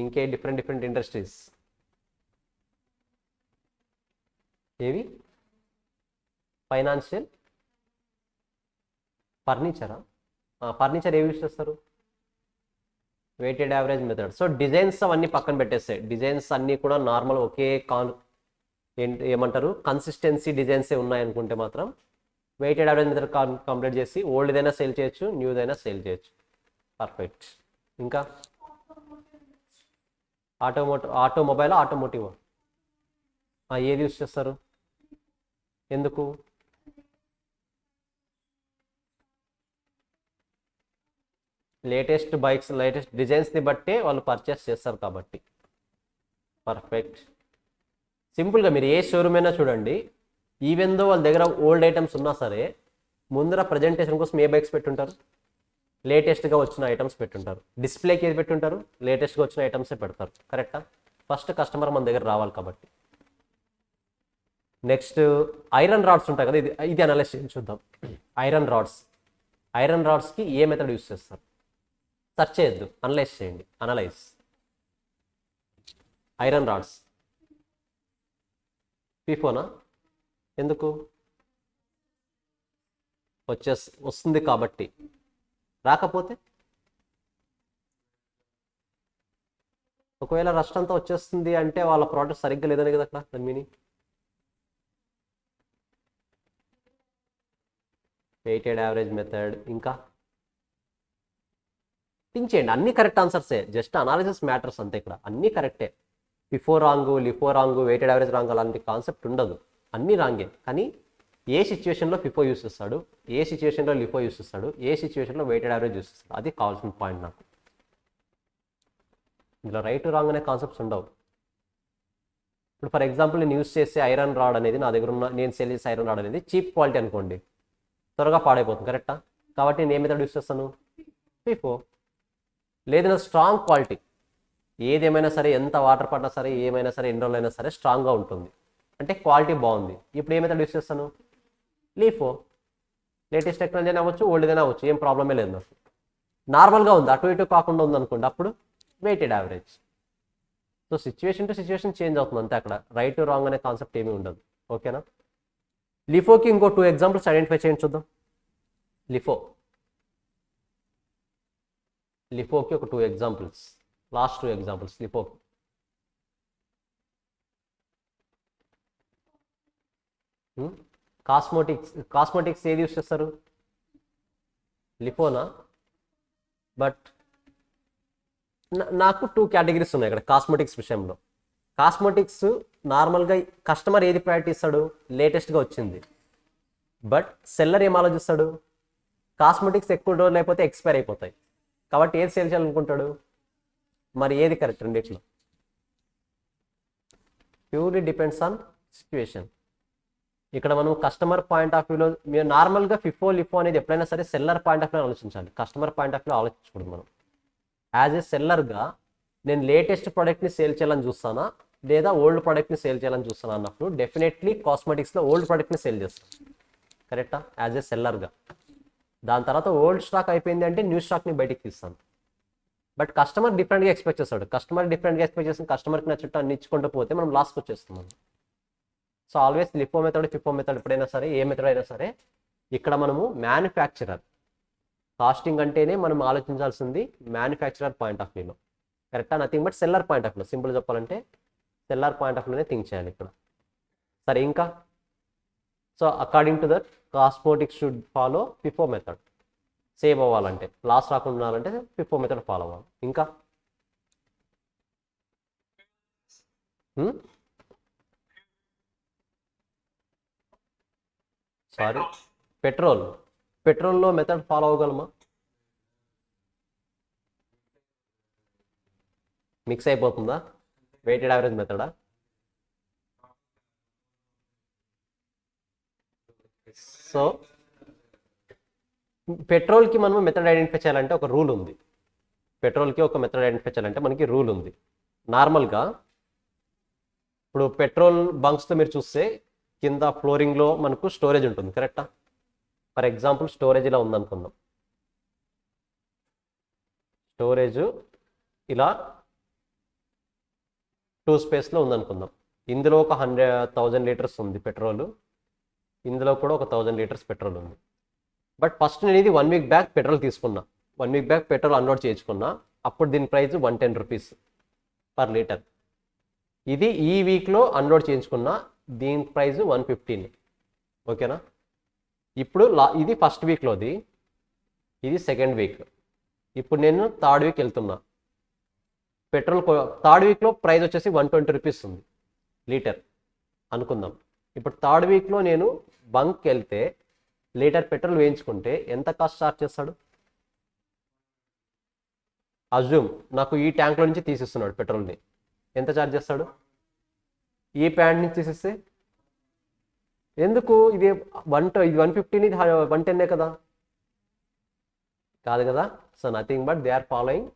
ఇంకే డిఫరెంట్ ఇండస్ట్రీస్ ఏవి? ఫైనాన్షియల్, ఫర్నిచరా? ఫర్నిచర్ ఏవి యూస్ చేస్తారు? Weighted average method. So designs అవన్నీ పక్కన పెట్టేస్తాయి. డిజైన్స్ అన్నీ కూడా నార్మల్ ఒకే ఏమంటారు కన్సిస్టెన్సీ డిజైన్సే ఉన్నాయనుకుంటే మాత్రం వెయిటెడ్ యావరేజ్ మెథడ్ కంప్లీట్ చేసి ఓల్డ్దైనా సేల్ చేయొచ్చు, న్యూదైనా సేల్ చేయొచ్చు. పర్ఫెక్ట్. ఇంకా ఆటోమోటివ్ ఏది యూస్ చేస్తారు? ఎందుకు? లేటెస్ట్ బైక్స్, లేటెస్ట్ డిజైన్స్ని బట్టే వాళ్ళు పర్చేస్ చేస్తారు కాబట్టి. పర్ఫెక్ట్. సింపుల్గా మీరు ఏ షోరూమ్ అయినా చూడండి, ఈవెన్ దో వాళ్ళ దగ్గర ఓల్డ్ ఐటమ్స్ ఉన్నా సరే ముందర ప్రజెంటేషన్ కోసం ఏ బైక్స్ పెట్టుంటారు? లేటెస్ట్గా వచ్చిన ఐటమ్స్ పెట్టుంటారు. డిస్ప్లేకి ఏది పెట్టుంటారు? లేటెస్ట్గా వచ్చిన ఐటమ్సే పెడతారు. కరెక్టా? ఫస్ట్ కస్టమర్ మన దగ్గర రావాలి కాబట్టి. నెక్స్ట్ ఐరన్ రాడ్స్ ఉంటాయి కదా, ఇది అనలైజ్ చేసి చూద్దాం. ఐరన్ రాడ్స్ ఐరన్ రాడ్స్కి ఏ మెథడ్ యూస్ చేస్తారు? సెర్చ్ చేయొద్దు, అనలైజ్ చేయండి. అనలైజ్ ఐరన్ రాడ్స్ ఫీఫోనా? ఎందుకు? వస్తుంది కాబట్టి. రాకపోతే ఒకవేళ రస్ట్ అంతా వచ్చేస్తుంది అంటే వాళ్ళ ప్రోడక్ట్ సరిగ్గా లేదనే కదా అక్కడ దాని మీనింగ్. Weighted average method. ఇంకా థింక్ చేయండి, అన్ని కరెక్ట్ ఆన్సర్సే, జస్ట్ అనాలిసిస్ మ్యాటర్స్ అంతే. ఇక్కడ అన్నీ కరెక్టే. FIFO wrong, LIFO wrong, weighted average wrong అలాంటి కాన్సెప్ట్ ఉండదు, అన్నీ రాంగే. కానీ ఏ సిచ్యువేషన్లో ఫిఫో యూస్ చేస్తాడు, ఏ సిచ్యువేషన్లో లిఫో యూస్ చేస్తాడు, ఏ సిచ్యువేషన్లో వెయిటెడ్ యావరేజ్ యూస్ చేస్తాడు, అది కావాల్సిన పాయింట్ నాకు. ఇందులో రైట్ రాంగ్ అనే కాన్సెప్ట్స్ ఉండవు. ఇప్పుడు ఫర్ ఎగ్జాంపుల్ నేను యూస్ చేసే ఐరన్ రాడ్ అనేది, నా దగ్గర ఉన్న నేను సేల్ చేసే ఐరన్ రాడ్ అనేది చీప్ క్వాలిటీ అనుకోండి, త్వరగా పాడైపోతుంది, కరెక్టా? కాబట్టి నేను ఏ మెథడ్ యూస్ చేస్తాను? ఫిఫో. లేదు నా స్ట్రాంగ్ క్వాలిటీ, ఏదేమైనా సరే, ఎంత వాటర్ పడ్డా సరే, ఏమైనా సరే, ఎన్ని రోజులైనా సరే స్ట్రాంగ్గా ఉంటుంది అంటే క్వాలిటీ బాగుంది, ఇప్పుడు ఏ మెథడ్ యూస్ చేస్తాను? లీఫో. లేటెస్ట్ టెక్నాలజీ అయినా అవ్వచ్చు, ఓల్డ్గానే అవ్వచ్చు, ఏం ప్రాబ్లమే లేదు నాకు. నార్మల్గా ఉంది, అటు ఇటు కాకుండా ఉంది అనుకోండి, అప్పుడు weighted average. So situation to situation change అవుతుంది అంతే, అక్కడ రైట్ రాంగ్ అనే కాన్సెప్ట్ ఏమీ ఉండదు. ఓకేనా? లిఫోకి ఇంకో 2 ఎగ్జాంపుల్స్ ఐడెంటిఫై చేయండి చూద్దాం. లిఫోకి ఒక 2 ఎగ్జాంపుల్స్, లాస్ట్ 2 ఎగ్జాంపుల్స్ లిఫోకి. కాస్మోటిక్స్ ఏది యూస్ చేస్తారు? లిఫోనా? బట్ నాకు 2 కేటగిరీస్ ఉన్నాయి ఇక్కడ కాస్మోటిక్స్ విషయంలో. కాస్మోటిక్స్ నార్మల్గా కస్టమర్ ఏది ప్రయారిటీ ఇస్తాడు? లేటెస్ట్గా వచ్చింది. బట్ సెల్లర్ ఏం ఆలోచిస్తాడు? కాస్మోటిక్స్ ఎక్కువ రోజులు అయిపోతే ఎక్స్పైర్ అయిపోతాయి, కాబట్టి ఏది సేల్ చేయాలనుకుంటాడు? మరి ఏది కరెక్ట్ రెండిట్లో? Purely depends on situation. ఇక్కడ మనం కస్టమర్ పాయింట్ ఆఫ్ వ్యూలో, మీరు నార్మల్గా ఫిఫో లిఫో అనేది ఎప్పుడైనా సరే సెల్లర్ పాయింట్ ఆఫ్ వ్యూ ఆలోచించాలి, కస్టమర్ పాయింట్ ఆఫ్ వ్యూ ఆలోచించకూడదు. మనం యాజ్ ఏ సెల్లర్గా నేను లేటెస్ట్ ప్రోడక్ట్ని సేల్ చేయాలని చూస్తానా లేదా ఓల్డ్ ప్రోడక్ట్ని సేల్ చేయాలని చూస్తాను అన్నప్పుడు డెఫినెట్లీ కాస్మెటిక్స్లో ఓల్డ్ ప్రోడక్ట్ని సేల్ చేస్తాను, కరెక్టా? యాజ్ ఏ సెల్లర్గా. దాని తర్వాత ఓల్డ్ స్టాక్ అయిపోయింది అంటే న్యూ స్టాక్ని బయటికి తీస్తాను. బట్ కస్టమర్ డిఫరెంట్గా ఎక్స్పెక్ట్ చేస్తాడు, కస్టమర్కి నచ్చినట్టు అన్ని ఇచ్చుకుంటూ పోతే మనం లాస్కి వచ్చేస్తున్నాం. So always LIFO method, FIFO method ఎప్పుడైనా సరే, ఏ మెథడ్ అయినా సరే, ఇక్కడ మనము మ్యానుఫ్యాక్చరర్ కాస్టింగ్ అంటేనే మనం ఆలోచించాల్సింది మ్యానుఫ్యాక్చరర్ పాయింట్ ఆఫ్ వ్యూలో, కరెక్టా? Nothing but seller point of వ్యూలో, సింపుల్ చెప్పాలంటే సెల్లర్ పాయింట్ ఆఫ్ వ్యూలోనే థింక్ చేయాలి ఇక్కడ. సరే, ఇంకా so according to that cosmetics should follow FIFO method. Save అవ్వాలంటే, లాస్ రాకుండా ఉండాలంటే ఫిఫో మెథడ్ ఫాలో అవ్వాలి. ఇంకా సారీ, పెట్రోల్లో మెథడ్ ఫాలో అవ్వగలమా? మిక్స్ అయిపోతుందా? వెయిటెడ్ యావరేజ్ మెథడా? సో పెట్రోల్కి మనం మెథడ్ ఐడెంటిఫై చేయాలంటే ఒక రూల్ ఉంది. పెట్రోల్కి ఒక మెథడ్ ఐడెంటిఫై చేయాలంటే మనకి రూల్ ఉంది. నార్మల్గా ఇప్పుడు పెట్రోల్ బంక్స్లో మీరు చూస్తే కింద ఫ్లోరింగ్లో మనకు స్టోరేజ్ ఉంటుంది, కరెక్టా? ఫర్ ఎగ్జాంపుల్ స్టోరేజ్ ఇలా ఉందనుకుందాం. స్టోరేజ్ ఇలా 2 స్పేస్లో ఉందనుకుందాం. ఇందులో ఒక 100,000 లీటర్స్ ఉంది పెట్రోల్, ఇందులో కూడా ఒక 1000 లీటర్స్ పెట్రోల్ ఉంది. బట్ ఫస్ట్ నేను ఇది 1 వీక్ బ్యాక్ పెట్రోల్ తీసుకున్నా, 1 వీక్ బ్యాక్ పెట్రోల్ అన్లోడ్ చేయించుకున్నా. అప్పుడు దీని ప్రైస్ 110 రూపీస్ పర్ లీటర్. ఇది ఈ వీక్లో అన్లోడ్ చేయించుకున్నా, దీని ప్రైస్ 115. ఓకేనా? ఇప్పుడు ఇది ఫస్ట్ వీక్లోది, ఇది సెకండ్ వీక్. ఇప్పుడు నేను థర్డ్ వీక్ వెళ్తున్నా. పెట్రోల్ థర్డ్ వీక్లో ప్రైస్ వచ్చేసి 120 రూపీస్ ఉంది లీటర్ అనుకుందాం. ఇప్పుడు థర్డ్ వీక్లో నేను బంక్కి వెళ్తే లీటర్ పెట్రోల్ వేయించుకుంటే ఎంత కాస్ట్ చార్జ్ చేస్తాడు? అజ్యూమ్ నాకు ఈ ట్యాంక్లో నుంచి తీసిస్తున్నాడు పెట్రోల్ని, ఎంత ఛార్జ్ చేస్తాడు? ఈ ప్యాంట్ నుంచి తీసిస్తే ఎందుకు? ఇది 115, ఇది 110 కదా? కాదు కదా? So nothing but they are following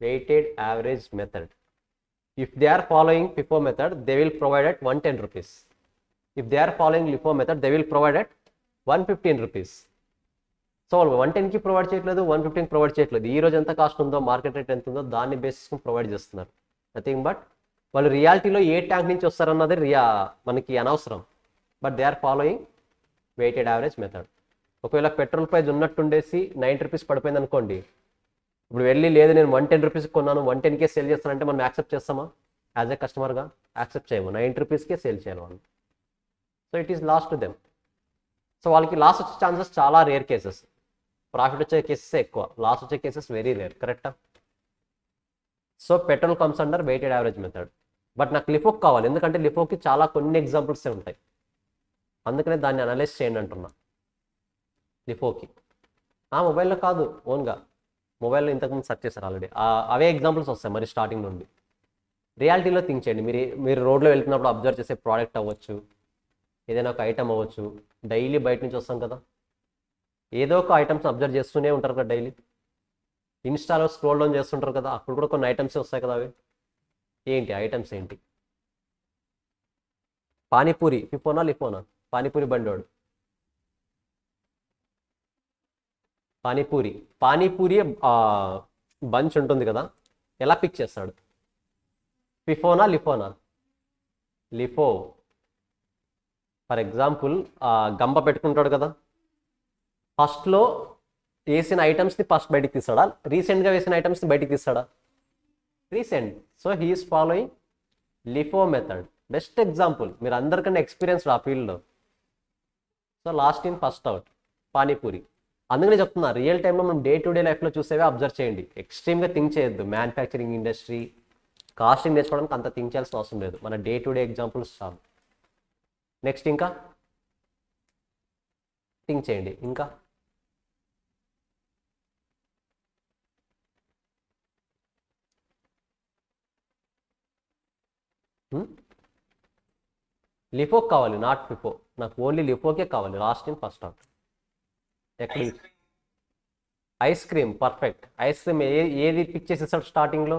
weighted average method. If they are following FIFO method, they will provide at 110 rupees. If they are following LIFO method, they will provide at 115 rupees. So వాళ్ళు 110కి provide చేయట్లేదు, 115కి provide చేయట్లేదు. ఈ రోజు ఎంత cost ఉందో, market rate ఎంత ఉందో దాన్ని బేసిస్ ప్రొవైడ్ చేస్తున్నారు. నథింగ్ బట్ వాళ్ళు రియాలిటీలో ఏ ట్యాంక్ నుంచి వస్తారన్నది మనకి అనవసరం. But they are following weighted average method. ఒకవేళ పెట్రోల్ ప్రైస్ ఉన్నట్టుండేసి 90 రూపీస్ పడిపోయింది అనుకోండి, ఇప్పుడు వెళ్ళి లేదు నేను 110 రూపీస్కి కొన్నాను 110కే సేల్ చేస్తానంటే మనం యాక్సెప్ట్ చేస్తామా? యాజ్ ఎ కస్టమర్గా యాక్సెప్ట్ చేయము. 90 రూపీస్కే సేల్ చేయాలి వాళ్ళు. So it is loss to them. So వాళ్ళకి లాస్ వచ్చే ఛాన్సెస్ చాలా రేర్ కేసెస్, ప్రాఫిట్ వచ్చే కేసెస్ ఎక్కువ, లాస్ వచ్చే కేసెస్ వెరీ రేర్. కరెక్టా? So petrol comes under weighted average method. But నాకు లిఫోక్ కావాలి, ఎందుకంటే లిఫోకి చాలా కొన్ని ఎగ్జాంపుల్సే ఉంటాయి, అందుకనే దాన్ని అనలైజ్ చేయండి అంటున్నా. లిఫోకి మొబైల్లో కాదు, ఓన్గా మొబైల్లో ఇంతకుముందు సెర్చ్ చేశారు ఆల్రెడీ, అవే ఎగ్జాంపుల్స్ వస్తాయి మరి స్టార్టింగ్ నుండి. రియాలిటీలో థింక్ చేయండి. మీరు రోడ్లో వెళ్తున్నప్పుడు అబ్జర్వ్ చేసే ప్రోడక్ట్ అవ్వచ్చు, ఏదైనా ఒక ఐటమ్ అవ్వచ్చు. డైలీ బయట నుంచి వస్తాం కదా, ఏదో ఒక ఐటమ్స్ అబ్జర్వ్ చేస్తూనే ఉంటారు కదా డైలీ. ఇన్స్టాలో స్క్రోల్ డౌన్ చేస్తుంటారు కదా, అప్పుడు కూడా కొన్ని ఐటమ్స్ వస్తాయి కదా. అవి ఏంటి ఐటమ్స్ ఏంటి? పానీపూరి, ఫిఫోనా లిఫోనా? పానీపూరి బండోడు పానీపూరి బంచ్ ఉంటుంది కదా, ఎలా పిక్ చేస్తాడు? ఫిఫోనా లిఫోనా? లిఫో. ఫర్ ఎగ్జాంపుల్ గంప పెట్టుకుంటాడు కదా, ఫస్ట్లో వేసిన ఐటమ్స్ని ఫస్ట్ బయటికి తీస్తాడా, రీసెంట్గా వేసిన ఐటమ్స్ని బయటికి తీస్తాడా? Recent. So he is following LIFO method. Best example, మీరు అందరికన్నా ఎక్స్పీరియన్స్డ్ ఆ ఫీల్డ్లో. So last in first out panipuri. అందుకనే చెప్తున్నా, రియల్ టైంలో మనం డే టు డే లైఫ్లో చూసేవే అబ్జర్వ్ చేయండి. ఎక్స్ట్రీమ్గా థింక్ చేయొద్దు. మ్యానుఫ్యాక్చరింగ్ ఇండస్ట్రీ, కాస్టింగ్ నేర్చుకోవడానికి అంత థింక్ చేయాల్సిన అవసరం లేదు. మన డే టు డే ఎగ్జాంపుల్స్ చాలు. నెక్స్ట్ ఇంకా థింక్ చేయండి. ఇంకా లిఫో కావాలి, నాట్ ఫిఫో. నాకు ఓన్లీ లిఫోకే కావాలి, లాస్ట్ ఇన్ ఫస్ట్ అవుట్. ఎక్కడ? Ice cream. Perfect. Ice cream ఏది పిక్ చేసి ఇస్తాడు స్టార్టింగ్లో?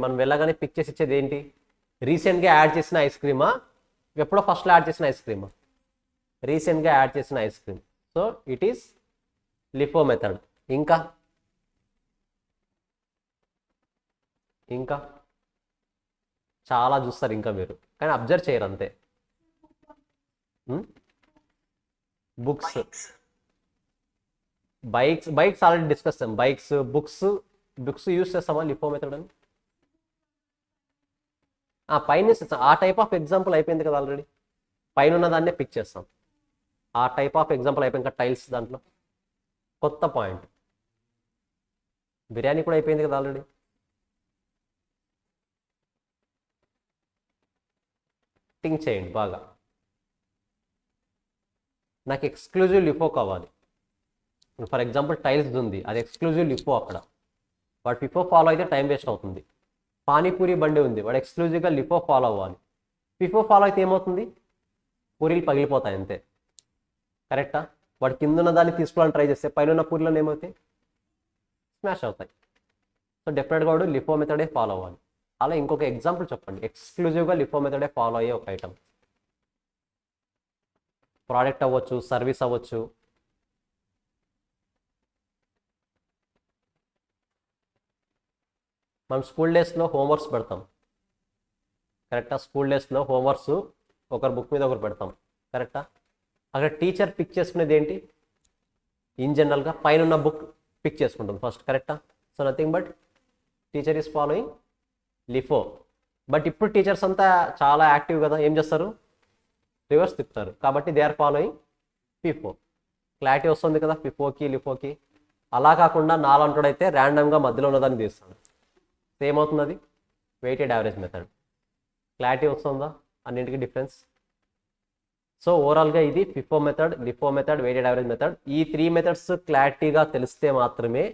మనం వెళ్ళగానే పిక్ చేసి ఇచ్చేది ఏంటి? రీసెంట్గా యాడ్ చేసిన ఐస్ క్రీమా, ఎప్పుడో ఫస్ట్లో యాడ్ చేసిన ఐస్ క్రీమా? రీసెంట్గా యాడ్ చేసిన ice cream. So it is LIFO method. ఇంకా ఇంకా చాలా చూస్తారు ఇంకా మీరు, కానీ అబ్జర్వ్ చేయరు అంతే. బుక్స్, బైక్స్ ఆల్రెడీ డిస్కస్ చేస్తాం. బుక్స్ యూస్ చేస్తామా లిఫో మెథడ్ అని? పైన ఆ టైప్ ఆఫ్ ఎగ్జాంపుల్ అయిపోయింది కదా ఆల్రెడీ, పైన ఉన్న దాన్నే పిక్ చేస్తాం. ఆ టైప్ ఆఫ్ ఎగ్జాంపుల్ అయిపోయింది కదా టైల్స్. దాంట్లో కొత్త పాయింట్. బిర్యానీ కూడా అయిపోయింది కదా ఆల్రెడీ. థింక్ చేయండి బాగా. నాకు ఎక్స్క్లూజివ్ లిఫో కావాలి. ఫర్ ఎగ్జాంపుల్ టైల్స్ ఉంది, అది ఎక్స్క్లూజివ్ లిఫో. అక్కడ వాడు ఫిఫో ఫాలో అయితే టైం వేస్ట్ అవుతుంది. పానీపూరి బండి ఉంది, వాడు ఎక్స్క్లూజివ్గా లిఫో ఫాలో అవ్వాలి. ఫిఫో ఫాలో అయితే ఏమవుతుంది? పూరీలు పగిలిపోతాయి అంతే. కరెక్టా? వాడు కింద ఉన్న దాన్ని తీసుకోవాలని ట్రై చేస్తే పైన ఉన్న పూరీలను ఏమవుతాయి? స్మాష్ అవుతాయి. సో డెఫినెట్గా వాడు లిఫో మెథడే ఫాలో అవ్వాలి. అలా ఇంకొక ఎగ్జాంపుల్ చెప్పండి, ఎక్స్క్లూజివ్గా లిఫో మెథడే ఫాలో అయ్యే ఒక ఐటమ్. ప్రోడక్ట్ అవ్వచ్చు, సర్వీస్ అవ్వచ్చు. మనం స్కూల్ డేస్లో హోంవర్క్స్ పెడతాం. కరెక్టా? స్కూల్ డేస్లో హోంవర్క్స్ ఒకరి బుక్ మీద ఒకరు పెడతాం. కరెక్టా? అక్కడ టీచర్ పిక్ చేసుకునేది ఏంటి? ఇన్ జనరల్గా పైన ఉన్న బుక్ పిక్ చేసుకుంటాం ఫస్ట్. కరెక్టా? So nothing but teacher is following LIFO. But ఇప్పుడు టీచర్స్ అంతా చాలా యాక్టివ్ కదా, ఏం చేస్తారు? రివర్స్ తిప్పుతారు. కాబట్టి they are following FIFO. Clarity వస్తుంది కదా ఫిఫోకి లిఫోకి. అలా కాకుండా నాలంటాడైతే ర్యాండమ్గా మధ్యలో ఉన్నదాన్ని తీస్తాడు. సేమ్ అవుతుంది అది వెయిటెడ్ యావరేజ్ మెథడ్. క్లారిటీ వస్తుందా అన్నింటికి డిఫరెన్స్? సో ఓవరాల్గా ఇది FIFO method, LIFO method, weighted average method. ఈ 3 మెథడ్స్ క్లారిటీగా తెలిస్తే మాత్రమే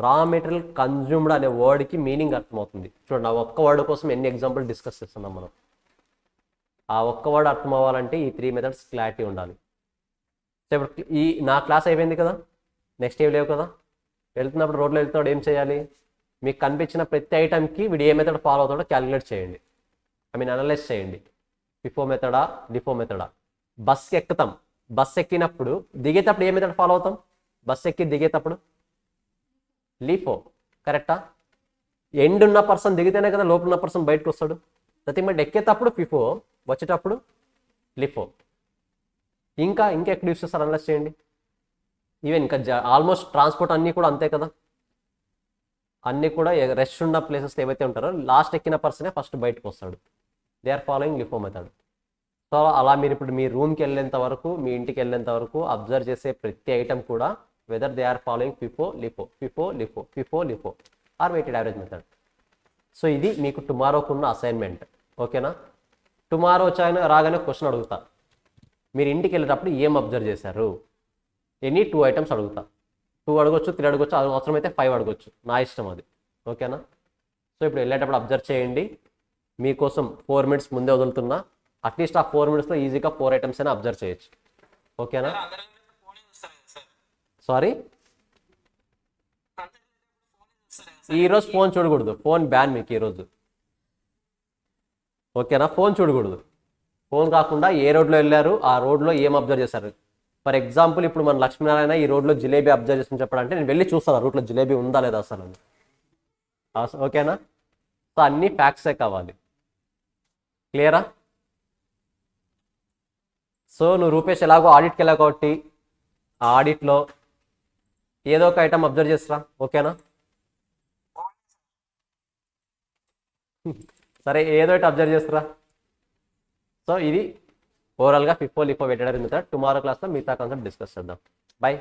రా మెటీరియల్ కన్జ్యూమ్డ్ అనే వర్డ్కి మీనింగ్ అర్థమవుతుంది. చూడండి, ఆ ఒక్క వర్డ్ కోసం ఎన్ని ఎగ్జాంపుల్ డిస్కస్ చేస్తున్నాం మనం. ఆ ఒక్క వర్డ్ అర్థం అవ్వాలంటే ఈ 3 మెథడ్స్ క్లారిటీ ఉండాలి. సో ఇప్పుడు నా క్లాస్ అయిపోయింది కదా, నెక్స్ట్ ఏం లేవు కదా. వెళ్తున్నప్పుడు రోడ్లో వెళ్తున్నాడు, ఏం చేయాలి? మీకు కనిపించిన ప్రతి ఐటమ్కి వీడు ఏ మెథడ్ ఫాలో అవుతాడో క్యాలిక్యులేట్ చేయండి. అనలైజ్ చేయండి. ఫిఫో మెథడా, లిఫో మెథడా? బస్కి ఎక్కుతాం, బస్ ఎక్కినప్పుడు దిగేటప్పుడు ఏ మెథడ్ ఫాలో అవుతాం? బస్ ఎక్కి దిగేటప్పుడు లీఫో. కరెక్టా? ఎండ్ ఉన్న పర్సన్ దిగితేనే కదా లోపల ఉన్న పర్సన్ బయటకు వస్తాడు. నథింగ్ బట్ ఎక్కేటప్పుడు ఫిఫో, వచ్చేటప్పుడు లిఫో. ఇంకా ఎక్కడ యూస్ చేస్తారు అనలైజ్ చేయండి. ఈవెన్ ఇంకా ఆల్మోస్ట్ ట్రాన్స్పోర్ట్ అన్నీ కూడా అంతే కదా. అన్నీ కూడా రష్ ఉన్న ప్లేసెస్ ఏవైతే ఉంటారో లాస్ట్ ఎక్కిన పర్సనే ఫస్ట్ బయటకు వస్తాడు. They are following LIFO method. So అలా మీరు ఇప్పుడు మీ రూమ్కి వెళ్ళేంత వరకు, మీ ఇంటికి వెళ్ళేంత వరకు అబ్జర్వ్ చేసే ప్రతి ఐటమ్ కూడా whether they are following FIFO LIFO, FIFO LIFO, FIFO LIFO or weighted average method. So ఇది మీకు టుమారోకున్న అసైన్మెంట్. ఓకేనా? టుమారో రాగానే క్వశ్చన్ అడుగుతా, మీరు ఇంటికి వెళ్ళేటప్పుడు ఏం అబ్జర్వ్ చేశారు? ఎనీ 2 ఐటమ్స్ అడుగుతా. 2 అడగొచ్చు, 3 అడగొచ్చు, అవసరమైతే 5 అడగొచ్చు, నా ఇష్టం అది. ఓకేనా? సో ఇప్పుడు వెళ్ళేటప్పుడు అబ్జర్వ్ చేయండి. మీకోసం 4 మినిట్స్ ముందే వదులుతున్నా. అట్లీస్ట్ ఆ 4 మినిట్స్లో ఈజీగా 4 ఐటమ్స్ అయినా అబ్జర్వ్ చేయొచ్చు. ఓకేనా? అందరం ఫోన్ చూస్తారు కదా సార్. సారీ, అందరం ఫోన్ చూస్తారు కదా సార్. ఈరోజు ఫోన్ చూడకూడదు. ఫోన్ బ్యాన్ మీకు ఈరోజు. ఓకేనా? ఫోన్ చూడకూడదు. ఫోన్ కాకుండా ఏ రోడ్లో వెళ్ళారు, ఆ రోడ్లో ఏం అబ్జర్వ్ చేశారు. ఫర్ ఎగ్జాంపుల్ ఇప్పుడు మన లక్ష్మీనారాయణ ఈ రోడ్లో జిలేబీ అబ్జర్వ్ చేసి చెప్పాడంటే నేను వెళ్ళి చూస్తాను ఆ రూట్లో జిలేబీ ఉందా లేదా అసలు. ఓకేనా? సో అన్ని ఫ్యాక్ట్సే కావాలి. క్లియరా? సో నువ్వు రూపేష్ ఎలాగో ఆడిట్కి వెళ్ళావు కాబట్టి ఆ ఆడిట్లో ఏదో ఒక ఐటమ్ అబ్జర్వ్ చేస్తురా. ఓకేనా? సరే, ఏదో ఒకటి అబ్జర్వ్ చేస్తురా. సో ఇది ఓవరాల్గా FIFO LIFO weighted average method. Tomorrow క్లాస్లో మిగతా కాన్సెప్ట్ డిస్కస్ చేద్దాం. బై.